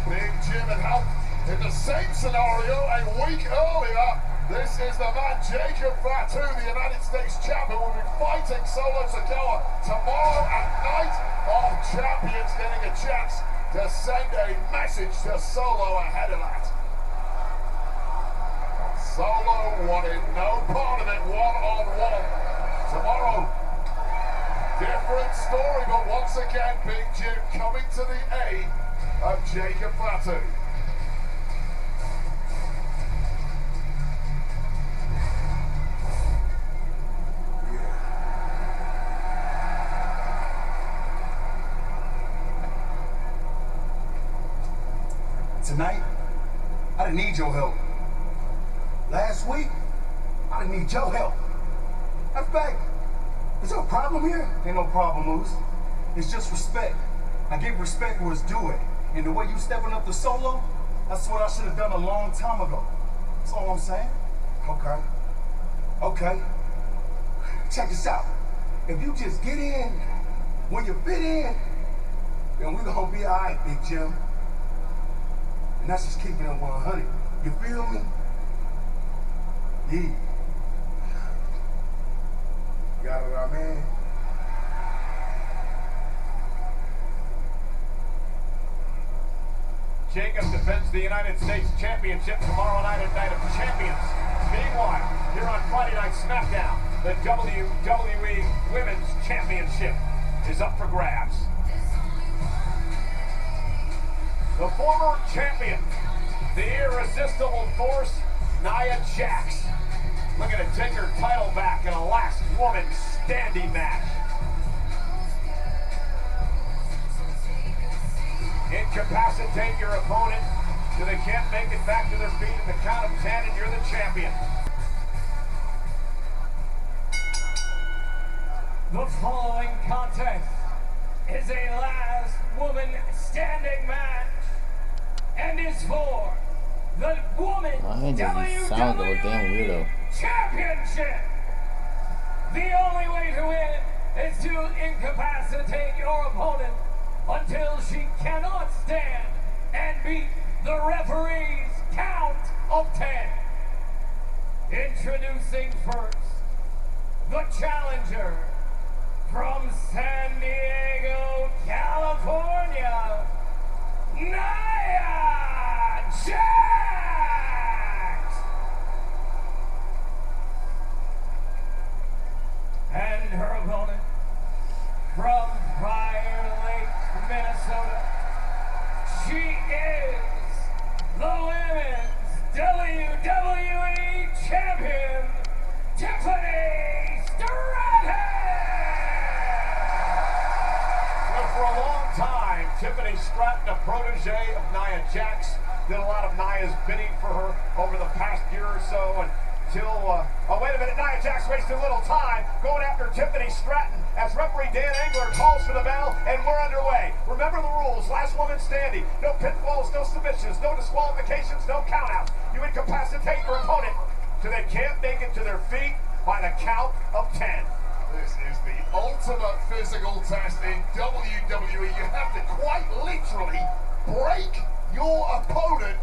Big Jim had helped in the same scenario a week earlier. This is the man Jacob Fatu, the United States champion, will be fighting Solo Sikoa tomorrow at Night of Champions, getting a chance to send a message to Solo ahead of that. Solo wanted no part of it one-on-one. Tomorrow, different story, but once again, Big Jim coming to the aid of Jacob Fatu. Tonight, I didn't need your help. Last week, I didn't need your help. In fact, is there a problem here? Ain't no problem, Moose. It's just respect. I give respect where it's due it. And the way you stepping up to Solo, that's what I should have done a long time ago. That's all I'm saying. Okay. Check this out. If you just get in when you fit in, then we're gonna be all right, Big Jim. And that's just keeping it 100. You feel me? Yeah. Got it, our man. Jacob defends the United States Championship tomorrow night at Night of Champions. Meanwhile, here on Friday Night Smackdown, the WWE Women's Championship is up for grabs. The former champion, the irresistible force, Nia Jax, looking to take her title back in a last woman standing match. Incapacitate your opponent so they can't make it back to their feet at the count of 10 and you're the champion. The following contest is a last woman standing match and is for the Women's WWE Championship. The only way to win is to incapacitate your opponent until she cannot stand and beat the referee's count of 10. Introducing first, the challenger from San Diego, California, Nia Jax! And her opponent from Prior Lake, Minnesota, she is the Women's WWE Champion, Tiffany Stratton! Well, for a long time, Tiffany Stratton, a protege of Nia Jax, did a lot of Nia's bidding for her over the past year or so, until, oh wait a minute, Nia Jax wasted a little time going after Tiffany Stratton as referee Dan Engler calls for the bell, and we're underway. Remember the rules, last woman standing, no pinfalls, no submissions, no disqualifications, no countouts. You incapacitate your opponent so they can't make it to their feet by the count of 10. This is the ultimate physical test in WWE. You have to quite literally break your opponent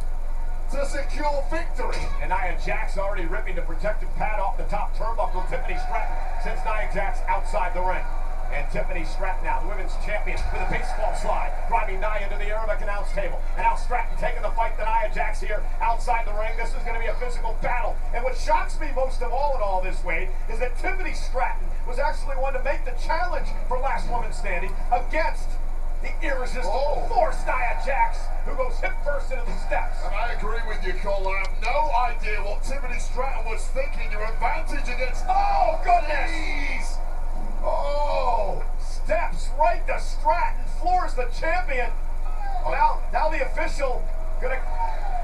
to secure victory. And Nia Jax already ripping the protective pad off the top turnbuckle. Tiffany Stratton sends Nia Jax outside the ring. And Tiffany Stratton now, the women's champion, with a baseball slide, driving Nia into the Arabic announce table. And now Stratton taking the fight to Nia Jax here outside the ring. This is going to be a physical battle. And what shocks me most of all in all this, Wade, is that Tiffany Stratton was actually one to make the challenge for last woman standing against the irresistible force Nia Jax, who goes hip first into the steps. And I agree with you, Cole. I have no idea what Tiffany Stratton was thinking. Your advantage against... Oh, goodness! Jeez. Oh! Steps right to Stratton, floors the champion. Now the official gonna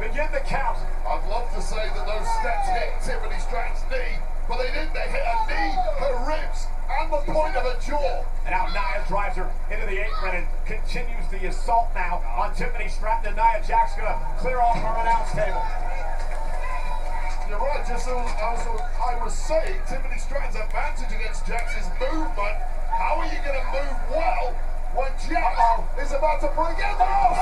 begin the count. I'd love to say that those steps hit Tiffany Stratton's knee, but they didn't. They hit her knee, her ribs, and the point of her jaw. And now Nia drives her into the apron and continues the assault now on Tiffany Stratton. And Nia Jax gonna clear off her announce table. You're right, just as I was saying, Tiffany Stratton's advantage against Jax's movement. How are you going to move well when Jax is about to break in? Drop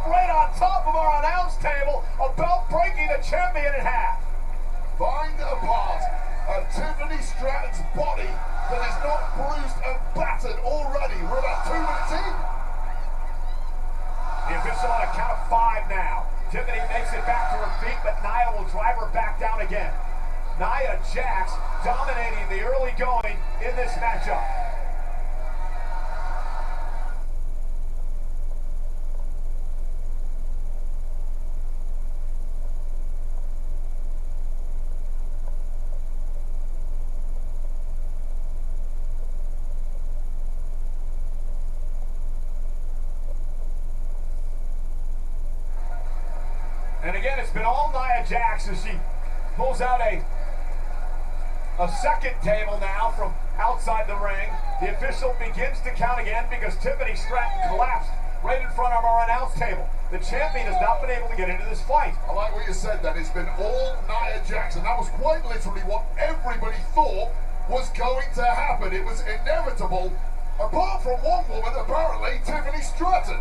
right on top of our announce table, about breaking the champion in half. Find apart Tiffany Stratton's body that is not bruised and battered already. We're about 2 minutes in. The official on a count of 5 now. Tiffany makes it back to her feet, but Nia will drive her back down again. Nia Jax dominating the early going in this matchup. And again, it's been all Nia Jax as she pulls out a second table now from outside the ring. The official begins to count again because Tiffany Stratton collapsed right in front of our announce table. The champion has not been able to get into this fight. I like what you said then. It's been all Nia Jax, and that was quite literally what everybody thought was going to happen. It was inevitable, apart from one woman, apparently, Tiffany Stratton.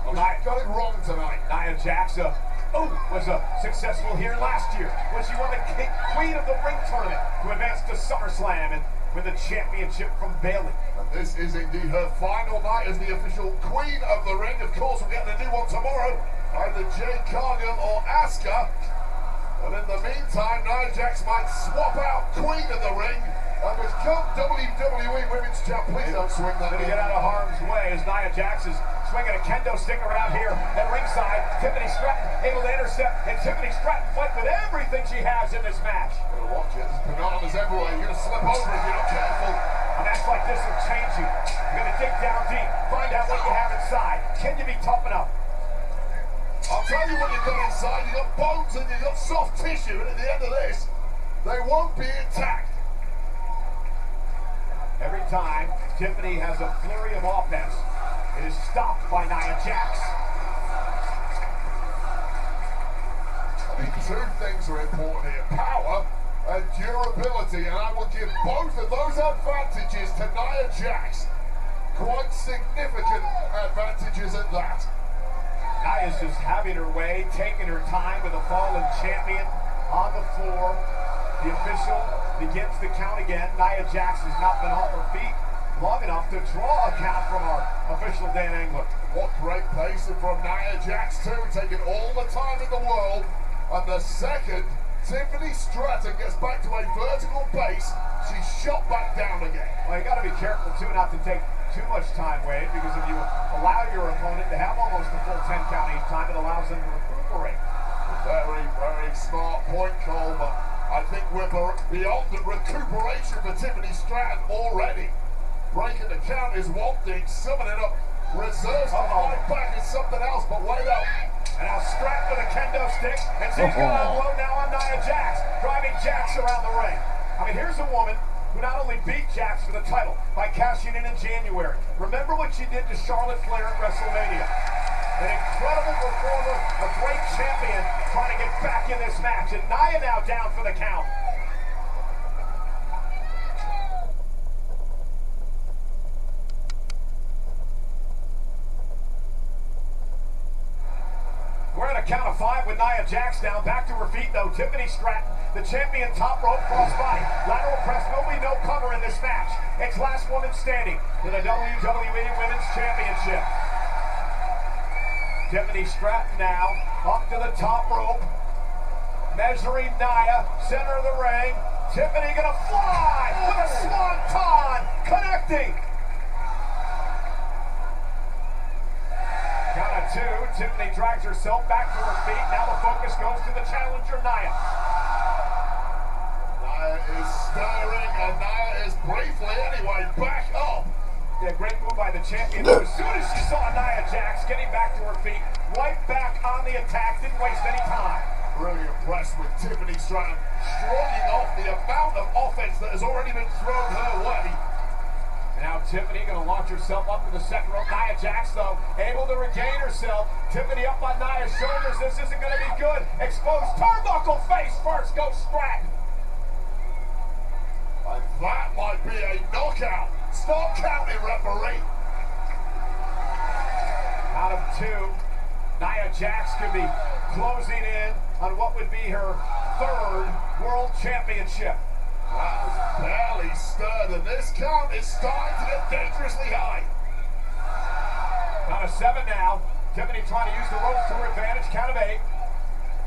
Well, got it wrong tonight. Nia Jax was successful here last year when she won the Queen of the Ring tournament to advance to SummerSlam and win the championship from Bayley. And this is indeed her final night as the official Queen of the Ring. Of course, we're getting a new one tomorrow, either Jade Cargill or Asuka. And in the meantime, Nia Jax might swap out Queen of the Ring and become WWE Women's Champ. Please don't swing that. To get out of harm's way as Nia Jax is swinging a kendo stick around here at ringside. Tiffany Stratton able to intercept, and Tiffany Stratton fight with everything she has in this match. Better watch it. There's bananas everywhere. You're going to slip over if you're not careful. A match like this will change you. You're going to dig down deep, find out what you have inside. Can you be tough enough? I'll tell you what you've got inside. You've got bones and you've got soft tissue, and at the end of this, they won't be intact. Every time Tiffany has a flurry of offense, it is stopped by Nia Jax. I think 2 things are important here. Power and durability, and I will give both of those advantages to Nia Jax. Quite significant advantages at that. Nia's just having her way, taking her time with a fallen champion on the floor. The official begins the count again. Nia Jax has not been off her feet long enough to draw a count from our official Dan Engler. What great pacing from Nia Jax too, taking all the time in the world. And the second Tiffany Stratton gets back to a vertical base, she's shot back down again. Well, you got to be careful too not to take too much time, Wade, because if you allow your opponent to have almost a full 10 count each time, it allows them to recuperate. Very, very smart point, Cole, but I think we're beyond the recuperation for Tiffany Stratton already. Breaking the count is one thing, summing it up, reserves to fight back is something else, but wait up. And now Stratton with a kendo stick, and she's going to unload now on Nia Jax, driving Jax around the ring. I mean, here's a woman who not only beat Jax for the title by cashing in January. Remember what she did to Charlotte Flair at WrestleMania. An incredible performer, a great champion, trying to get back in this match. And Nia now down for the count. We're at a count of 5 with Nia Jax down. Back to her feet, though. Tiffany Stratton, the champion, top rope, crossbody. Lateral press, nobody no cover in this match. It's last woman standing for the WWE Women's Championship. Tiffany Stratton now up to the top rope. Measuring Nia, center of the ring. Tiffany gonna fly with a swanton, connecting. Count of 2, Tiffany drags herself back to her feet. Now the focus goes to the challenger, Nia. Nia is stirring, and Nia is briefly, anyway, back up. Yeah, great move by the champion. As soon as she saw Nia Jax getting back to her feet, right back on the attack, didn't waste any time. Really impressed with Tiffany Stratton, shrugging off the amount of offense that has already been thrown her way. And now Tiffany going to launch herself up to the second rope. Nia Jax, though, able to regain herself. Tiffany up on Nia's shoulders. This isn't going to be good. Exposed turnbuckle face first. Goes Stratton. And that might be a knockout. Stop counting, referee. Out of 2, Nia Jax could be closing in on what would be her 3rd World Championship. That was barely stirred, and this count is starting to get dangerously high. Count of 7 now. Tiffany trying to use the ropes to her advantage. Count of 8.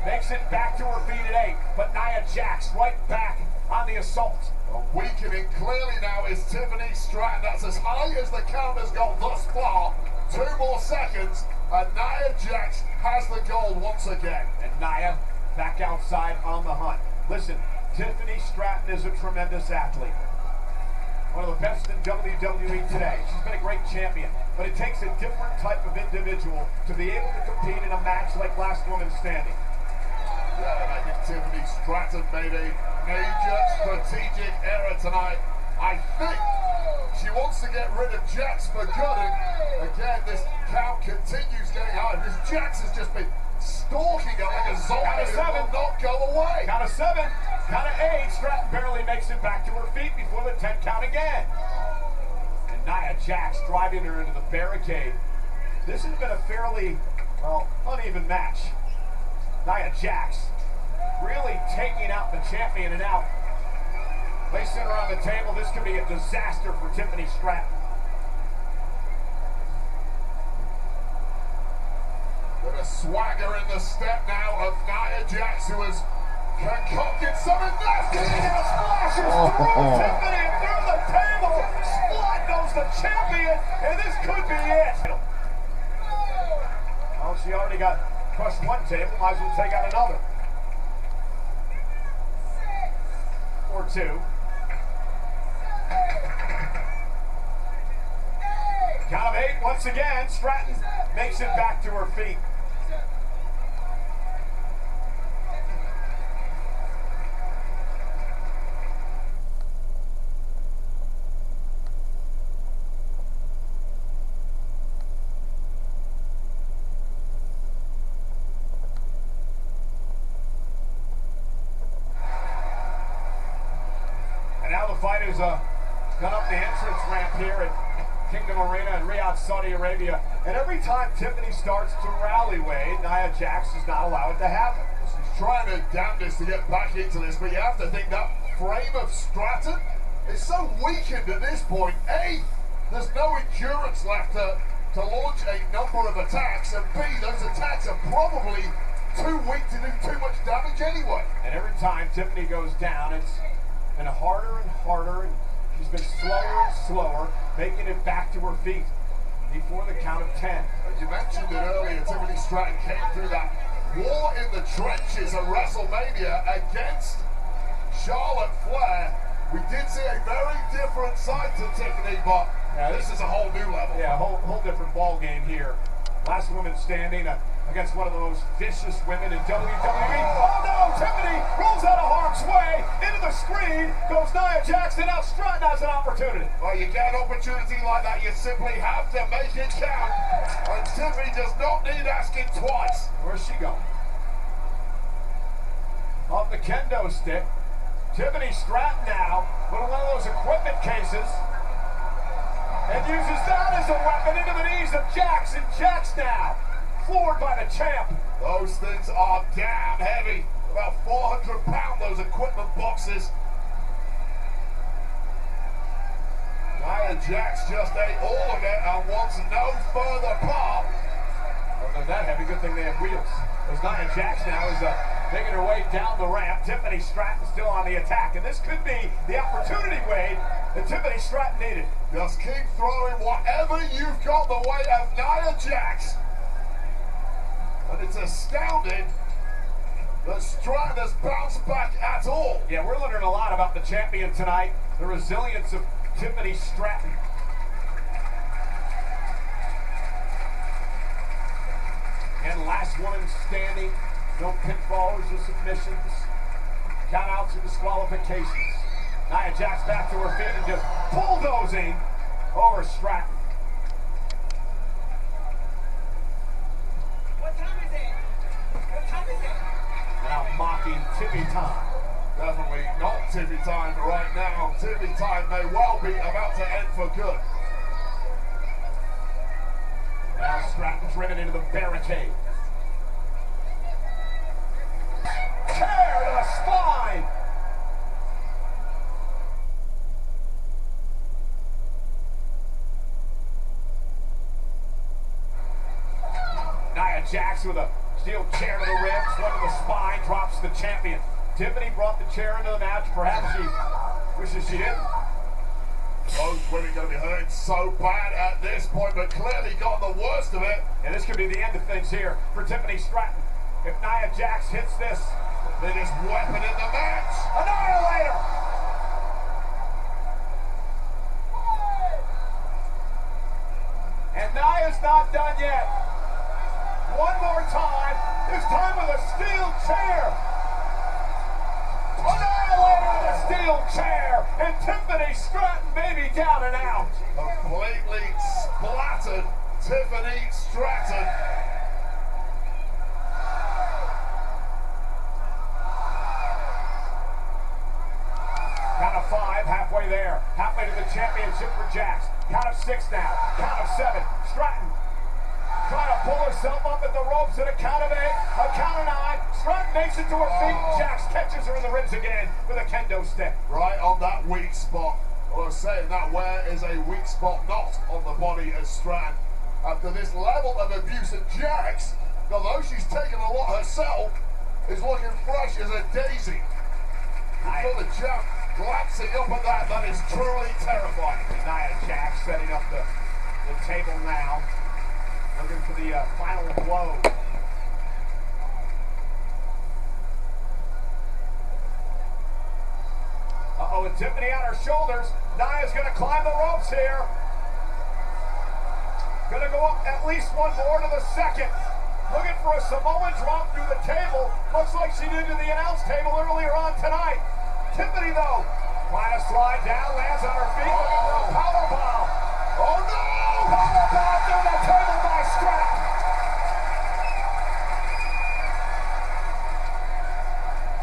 Makes it back to her feet at 8. But Nia Jax right back on the assault. Weakening clearly now is Tiffany Stratton. That's as high as the count has gone thus far. 2 more seconds, and Nia Jax has the gold once again. And Nia back outside on the hunt. Listen, Tiffany Stratton is a tremendous athlete. One of the best in WWE today. She's been a great champion. But it takes a different type of individual to be able to compete in a match like Last Woman Standing. Yeah, and I think Tiffany Stratton made a major strategic error tonight. I think she wants to get rid of Jax for good. And again, this count continues getting high. This Jax has just been stalking her like a zombie who will not go away. Count of 7, count of 8. Stratton barely makes it back to her feet before the 10 count again. And Nia Jax driving her into the barricade. This has been a fairly, well, uneven match. Nia Jax really taking out the champion, and now placing her on the table. This could be a disaster for Tiffany Stratton. With a swagger in the step now of Nia Jax, who has concocted something nasty. Now splashes through Tiffany and through the table. Splat goes the champion, and this could be it. Well, she already got crushed one table, might as well take out another. Or 2. Count of 8 once again. Stratton makes it back to her feet. Fight has gone up the entrance ramp here at Kingdom Arena in Riyadh, Saudi Arabia. And every time Tiffany starts to rally, Wade, Nia Jax does not allow it to happen. She's trying her damnedest to get back into this, but you have to think that frame of Stratton is so weakened at this point. A, there's no endurance left to launch a number of attacks, and B, those attacks are probably too weak to do too much damage anyway. And every time Tiffany goes down, it's been harder and harder, and she's been slower and slower, making it back to her feet before the count of 10. You mentioned it earlier, Tiffany Stratton came through that war in the trenches at WrestleMania against Charlotte Flair. We did see a very different side to Tiffany, but this is a whole new level. Yeah, a whole different ball game here. Last woman standing against one of the most vicious women in WWE. Oh no, Tiffany rolls out of harm's way, into the screen, goes Nia Jax, now Stratton has an opportunity. Well, you get an opportunity like that, you simply have to make it count. And Tiffany does not need asking twice. Where's she going? Off the kendo stick. Tiffany Stratton now with one of those equipment cases and uses that as a weapon into the knees of Jax, and Jax now floored by the champ. Those things are damn heavy. About 400 pounds, those equipment boxes. Nia Jax just ate all of it and wants no further part. Well, they're that heavy, good thing they have wheels. As Nia Jax now is making her way down the ramp. Tiffany Stratton still on the attack, and this could be the opportunity, Wade, that Tiffany Stratton needed. Just keep throwing whatever you've got the way of Nia Jax. And it's astounding that Stratton has bounced back at all. Yeah, we're learning a lot about the champion tonight. The resilience of Tiffany Stratton. Again, last woman standing. No pinfalls or submissions. Countouts or disqualifications. Nia Jax back to her feet and just bulldozing over Stratton. What time is it? What time is it? Now mocking Tiffy time. Definitely not Tiffy time right now. Tiffy time may well be about to end for good. Now Stratton's driven into the barricade. Tear to the spine! Nia Jax with a steel chair to the ribs, one to the spine, drops the champion. Tiffany brought the chair into the match. Perhaps she wishes she didn't. Both women going to be hurt so bad at this point, but clearly got the worst of it. And this could be the end of things here for Tiffany Stratton. If Nia Jax hits this, biggest weapon in the match. Annihilator! And Nia's not done yet. One more time. This time with a steel chair. Annihilator with a steel chair. And Tiffany Stratton maybe down and out. Completely splattered Tiffany Stratton. Count of 5, halfway there. Halfway to the championship for Jax. Count of 6 now. Count of 7. Stratton trying to pull herself up at the ropes at a count of 8. A count of 9. Stratton makes it to her feet. Jax catches her in the ribs again with a kendo stick. Right on that weak spot. Well, I was saying that where is a weak spot not on the body of Stratton. After this level of abuse, and Jax, although she's taken a lot herself, is looking fresh as a daisy. For the champ, glancing up at that is truly terrifying. Nia Jax setting up the table now, looking for the final blow. Uh-oh, and Tiffany on her shoulders. Nia's going to climb the ropes here. Going to go up at least one more to the second. Looking for a Samoan drop through the table. Looks like she did to the announce table earlier on tonight. Tiffany, though, trying to slide down, lands on her feet, looking for a powerbomb. Oh, no! Powerbomb through the table by Stratton.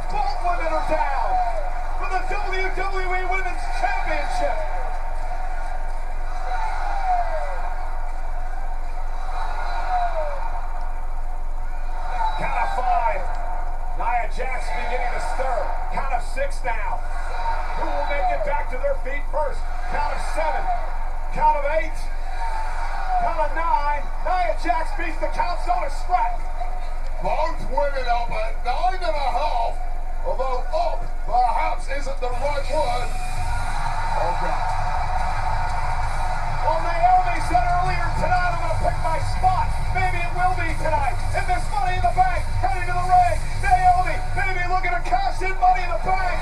Both women are down for the WWE Women's Championship. Count of 5. Nia Jax beginning to stir. Count of 6 now. Who will make it back to their feet first? Count of 7. Count of 8. Count of 9. Nia Jax beats the count zone of Stratton. Both women up at 9.5. Although up perhaps isn't the right word. Oh God. Well, Naomi said earlier tonight, I'm going to pick my spot. Maybe it will be tonight. If there's Money in the Bank heading to the ring, Naomi maybe looking to cash in Money in the Bank.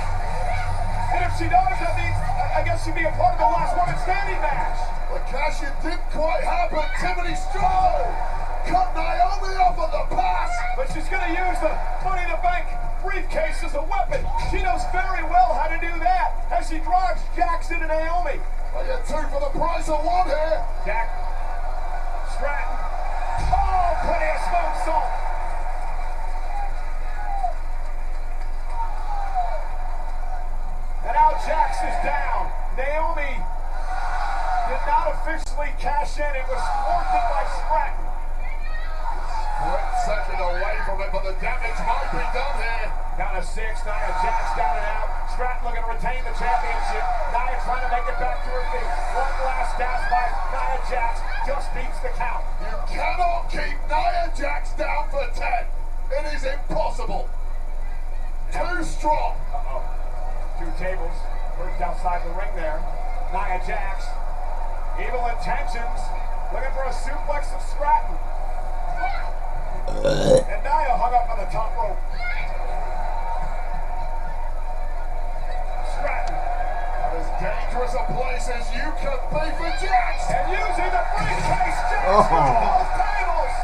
And if she does, that means, I guess she'd be a part of the last woman standing match. The cash in didn't quite happen. Tiffany Stratton cut Naomi off at the pass. But she's going to use the Money in the Bank briefcase as a weapon. She knows very well how to do that as she drives Jackson and Naomi. I get 2 for the price of 1 here. Jack Stratton. Oh, plenty of smoke salt. And now Jax is down. Naomi did not officially cash in. It was thwarted by Stratton. Split second away from it, but the damage might be done here. Count of 6. Nia Jax down and out. Stratton looking to retain the championship. Nia trying to make it back to her feet. One last gasp by Nia Jax. Just beats the count. You cannot keep Nia Jax down for 10. It is impossible. Too strong. Uh-oh. 2 tables. First outside the ring there. Nia Jax. Evil intentions. Looking for a suplex of Stratton. And Nia hung up on the top rope. Stratton. As dangerous a place as you could be for Jax. And using the briefcase, Jax from both tables.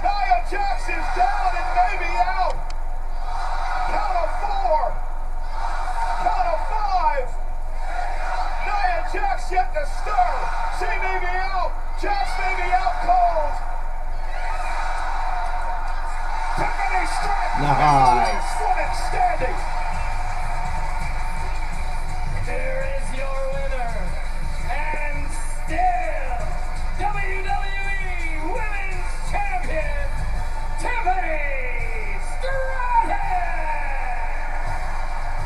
Nia Jax is down and maybe out. Count of 4. Count of 5. Nia Jax yet to stir. She may be out. Jax may be out cold. Tiffany Stratton is the last woman standing. There is your winner, and still WWE Women's Champion, Tiffany Stratton.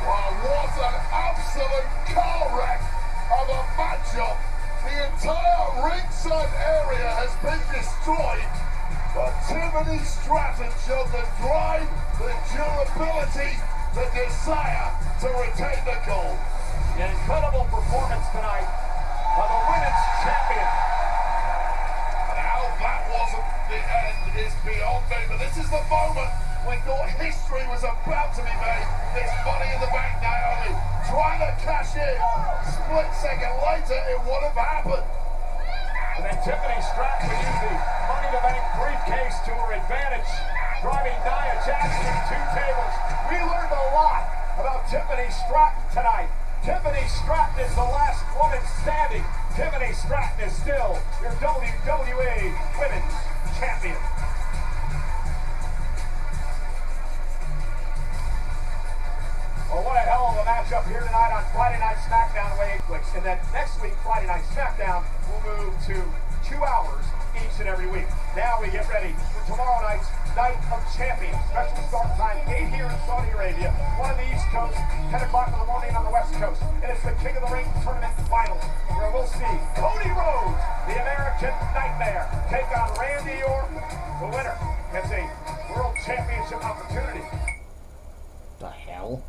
Wow, what an absolute car wreck of a matchup. The entire ringside area has been destroyed, but Tiffany Stratton showed the drive, the durability, the desire to retain the gold. An incredible performance tonight by the women's champion. And how that wasn't the end is beyond me, but this is the moment we thought history was about to be made. This Money in the Bank, Naomi trying to cash in. Split second later, it would have happened. And then Tiffany Stratton would use the Money in the Bank briefcase to her advantage, driving Nia Jax through 2 tables. We learned a lot about Tiffany Stratton tonight. Tiffany Stratton is the last woman standing. Tiffany Stratton is still your WWE Women's Champion. Well, what a hell of a matchup here tonight on Friday Night Smackdown way clicks. And then next week, Friday Night Smackdown, will move to 2 hours each and every week. Now we get ready for tomorrow night's Night of Champions. Special start time 8 here in Saudi Arabia, 1 on the East Coast, 10 o'clock in the morning on the West Coast. And it's the King of the Ring Tournament Finals, where we'll see Cody Rhodes, the American Nightmare, take on Randy Orton. The winner gets a World Championship opportunity. The hell?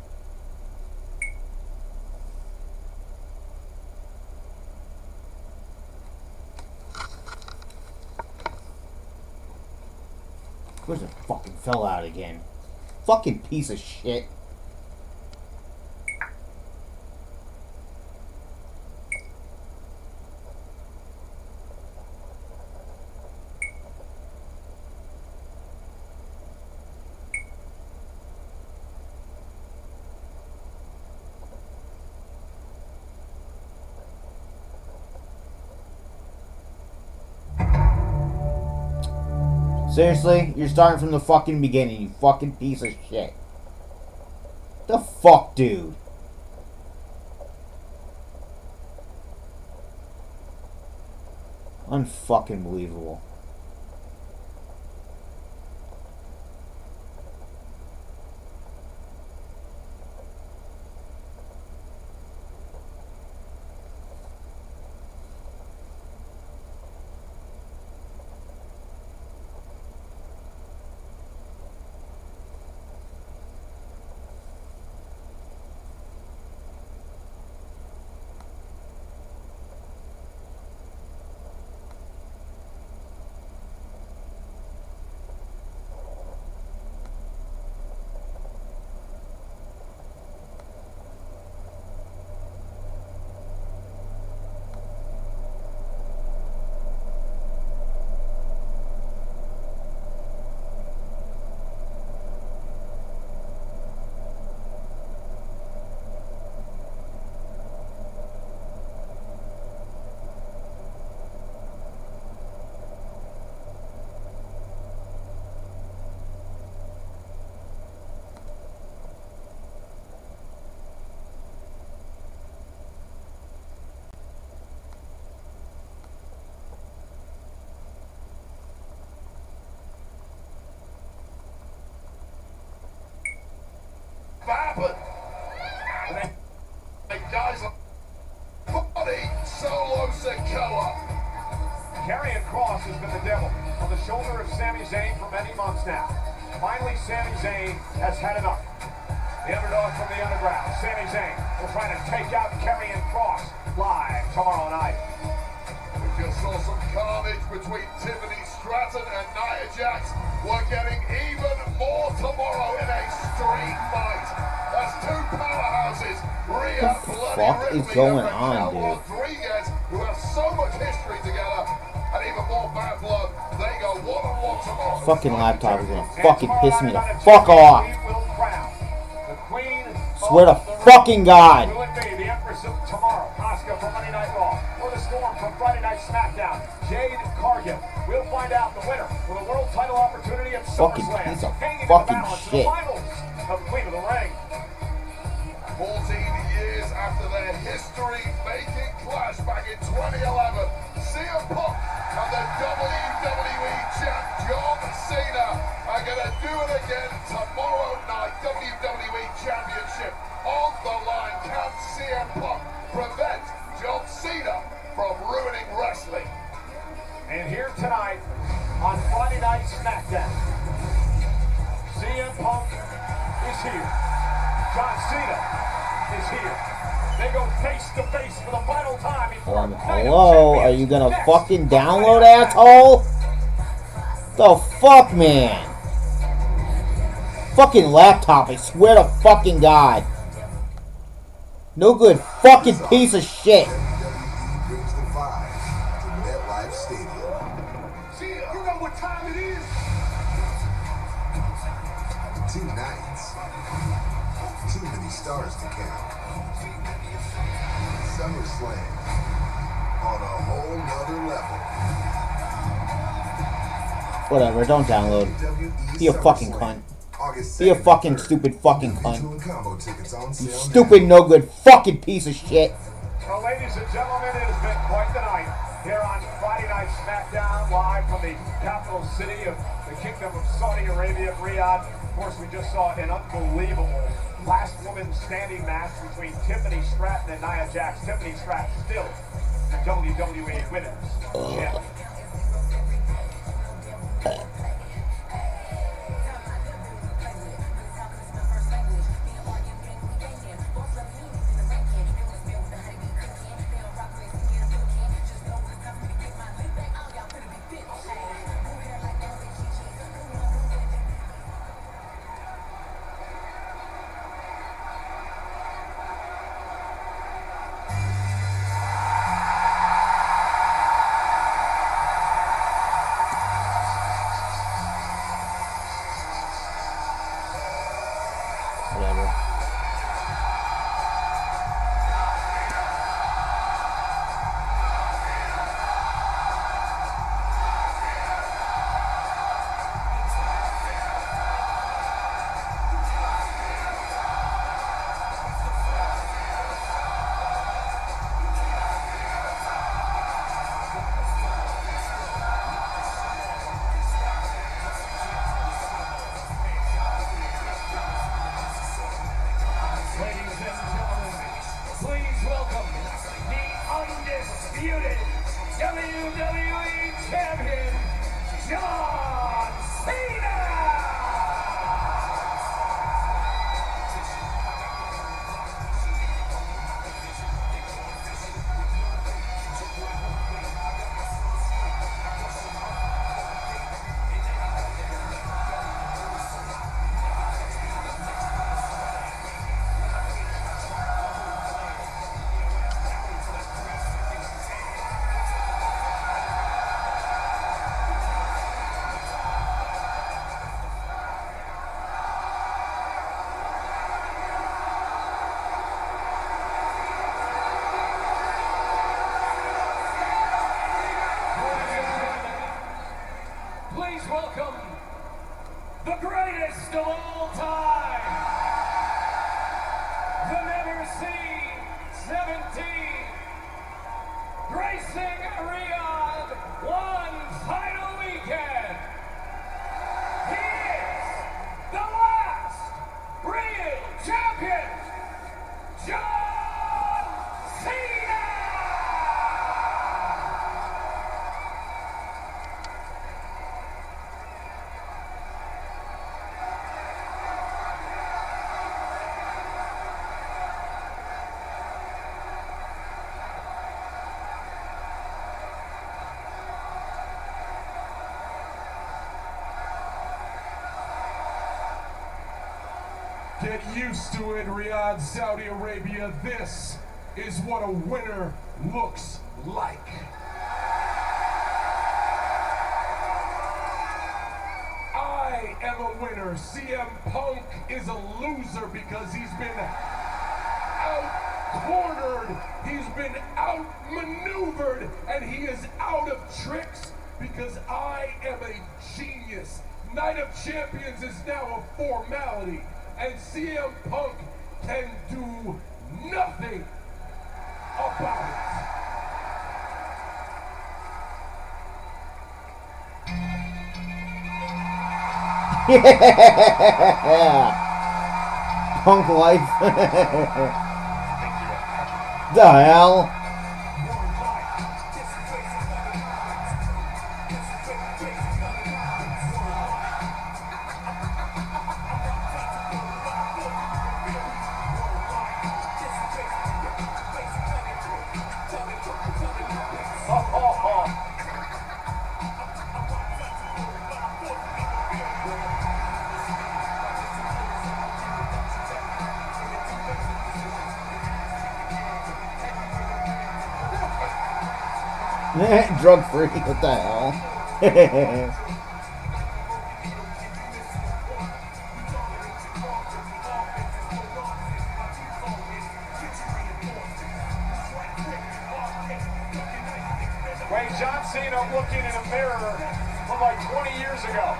Of course it fucking fell out again. Fucking piece of shit. Seriously? You're starting from the fucking beginning, you fucking piece of shit. The fuck, dude? Unfucking believable. happen. And then guys like Buddy Solo Sikoa. Karrion Kross has been the devil on the shoulder of Sami Zayn for many months now. Finally, Sami Zayn has had enough. The underdog from the underground, Sami Zayn, will try to take out Karrion Kross live tomorrow night. We just saw some carnage between Tiffany Stratton and Nia Jax. We're getting even more tomorrow in a street fight. That's two powerhouses. Rhea Bloody Fuck is Ripley going and on, Raquel dude? Rodriguez, who have so much history together, and even more bad blood. They go one-on-one tomorrow. Fucking laptop is gonna fucking piss me the fuck off. Swear to fucking God. Will it be the Empress of Tomorrow, Asuka from Monday Night Raw, or the Storm from Friday Night Smackdown? Jade Cargill. We'll find out the winner for the world title opportunity at Fucking SummerSlam. piece of Hanging in the fucking balance in shit. the finals of Queen of the Ring. 14 years after their history-making clash back in 2011, CM Punk and the WWE champ John Cena are going to do it again tomorrow night. WWE Championship on the line. Can CM Punk prevent John Cena from ruining wrestling? And here tonight on Friday Night Smackdown, CM Punk is here. John Cena is here. They go face to face for the final time before Hello, are you gonna fucking download, asshole? The fuck, man? Fucking laptop, I swear to fucking God. No good fucking piece of shit. WWE brings the vibe to MetLife Stadium. See, you know what time it is? 2 nights. Too many stars to count. SummerSlam on a whole nother level. Whatever, don't download. Be a fucking cunt. Be a fucking stupid fucking cunt. You stupid, no good fucking piece of shit. Well, ladies and gentlemen, it has been quite the night here on Friday Night Smackdown, live from the capital city of the Kingdom of Saudi Arabia, Riyadh. Of course, we just saw an unbelievable last woman standing match between Tiffany Stratton and Nia Jax. Tiffany Stratton still the WWE Women's Champion. Whatever. Ladies and gentlemen, please welcome the undisputed WWE Champion, John Cena! Please welcome the greatest of all time, the Never Seen 17, gracing Riyadh one final weekend. He is the last real champion. Get used to it, Riyadh, Saudi Arabia. This is what a winner looks like. I am a winner. CM Punk is a loser because he's been out-cornered, he's been out-maneuvered, and he is out of tricks because I am a genius. Night of Champions is now a formality, and CM Punk can do nothing about it. Yeah! Punk life. The hell? Drug free, what the hell? Wait, John Cena looking in a mirror from like 20 years ago.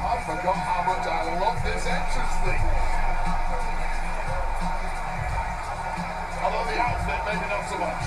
I forgot how much I love this entrance thing. Although the outfit, maybe not so much.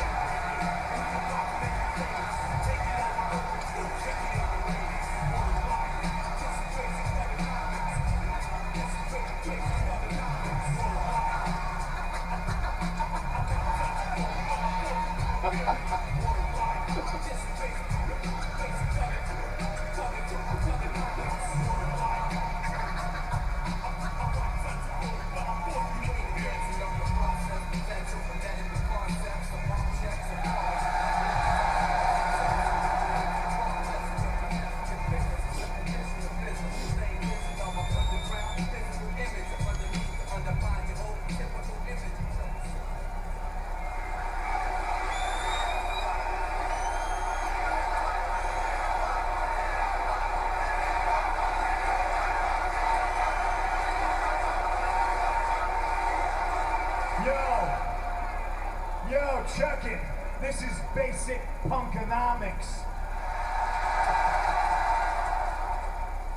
Yo, check it. This is basic punkonomics.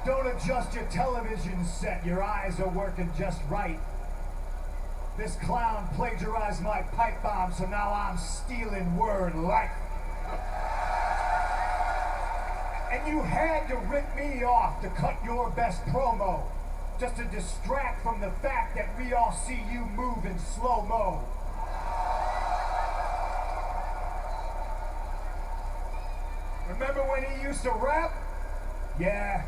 Don't adjust your television set. Your eyes are working just right. This clown plagiarized my pipe bomb, so now I'm stealing word life. And you had to rip me off to cut your best promo, just to distract from the fact that we all see you move in slow-mo. Remember when he used to rap? Yeah,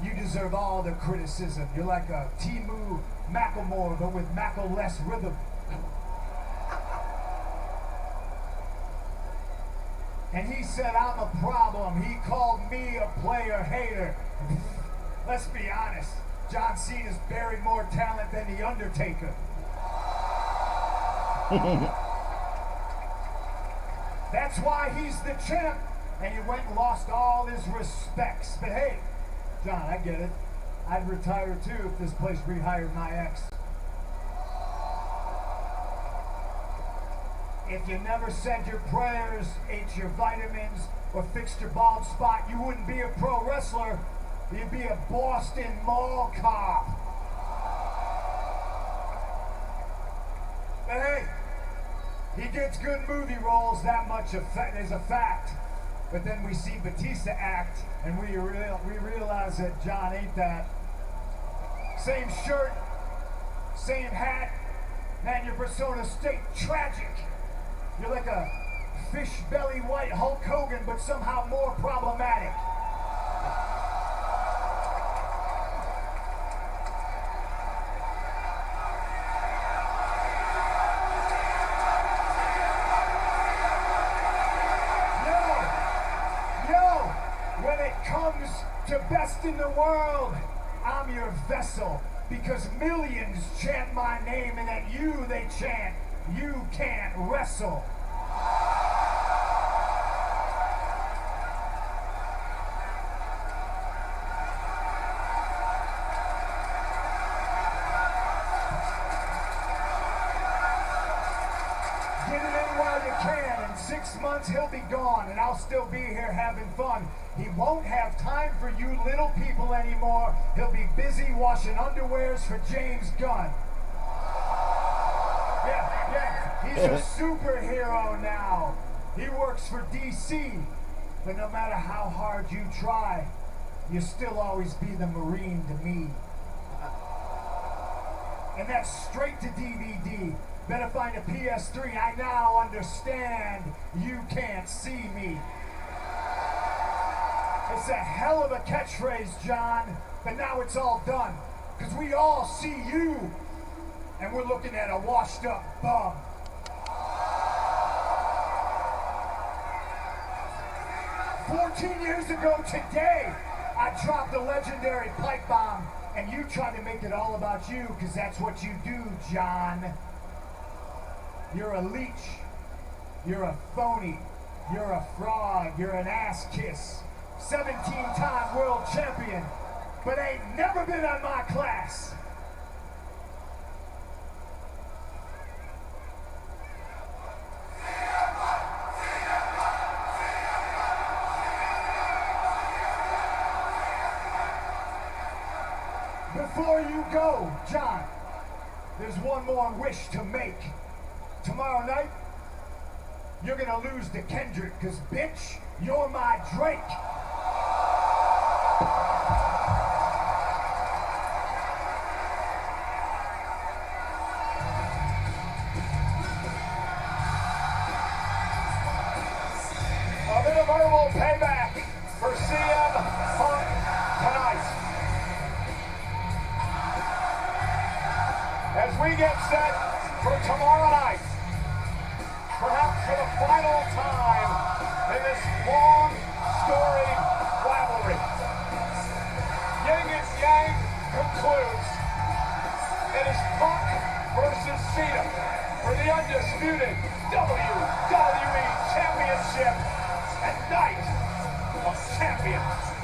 you deserve all the criticism. You're like a Timu Macklemore, but with Mackle-less rhythm. And he said I'm a problem. He called me a player hater. Let's be honest, John Cena's buried more talent than The Undertaker. That's why he's the champ. And he went and lost all his respects. But hey, John, I get it. I'd retire too if this place rehired my ex. If you never said your prayers, ate your vitamins, or fixed your bald spot, you wouldn't be a pro wrestler. You'd be a Boston Mall cop. But hey, he gets good movie roles, that much is a fact. But then we see Batista act, and we realize that John ain't that. Same shirt, same hat. Man, your persona state tragic. You're like a fish belly white Hulk Hogan, but somehow more problematic. When it comes to best in the world, I'm your vessel. because millions chant my name, and at you they chant, you can't wrestle. Get it in while you can. In 6 months he'll be gone, and I'll still be here having fun. He won't have time for you little people anymore. He'll be busy washing underwears for James Gunn. Yeah, he's a superhero now. He works for DC. But no matter how hard you try, you'll still always be the Marine to me. And that's straight to DVD. Better find a PS3. I now understand you can't see me. It's a hell of a catchphrase, John, but now it's all done. Because we all see you, and we're looking at a washed up bum. "14 years ago today, I dropped a legendary pipe bomb, and you tried to make it all about you, because that's what you do, John. You're a leech. You're a phony. You're a fraud. You're an ass kiss. 17-time world champion, but ain't never been on my class." Before you go, John, there's one more wish to make. Tomorrow night, you're gonna lose to Kendrick, because bitch, you're my Drake. A bit of verbal payback for CM Punk tonight. As we get set for tomorrow night, perhaps for the final time in this long, storied rivalry, Yin and Yang concludes. It is Punk versus Cena for the undisputed WWE Championship and Night of Champions.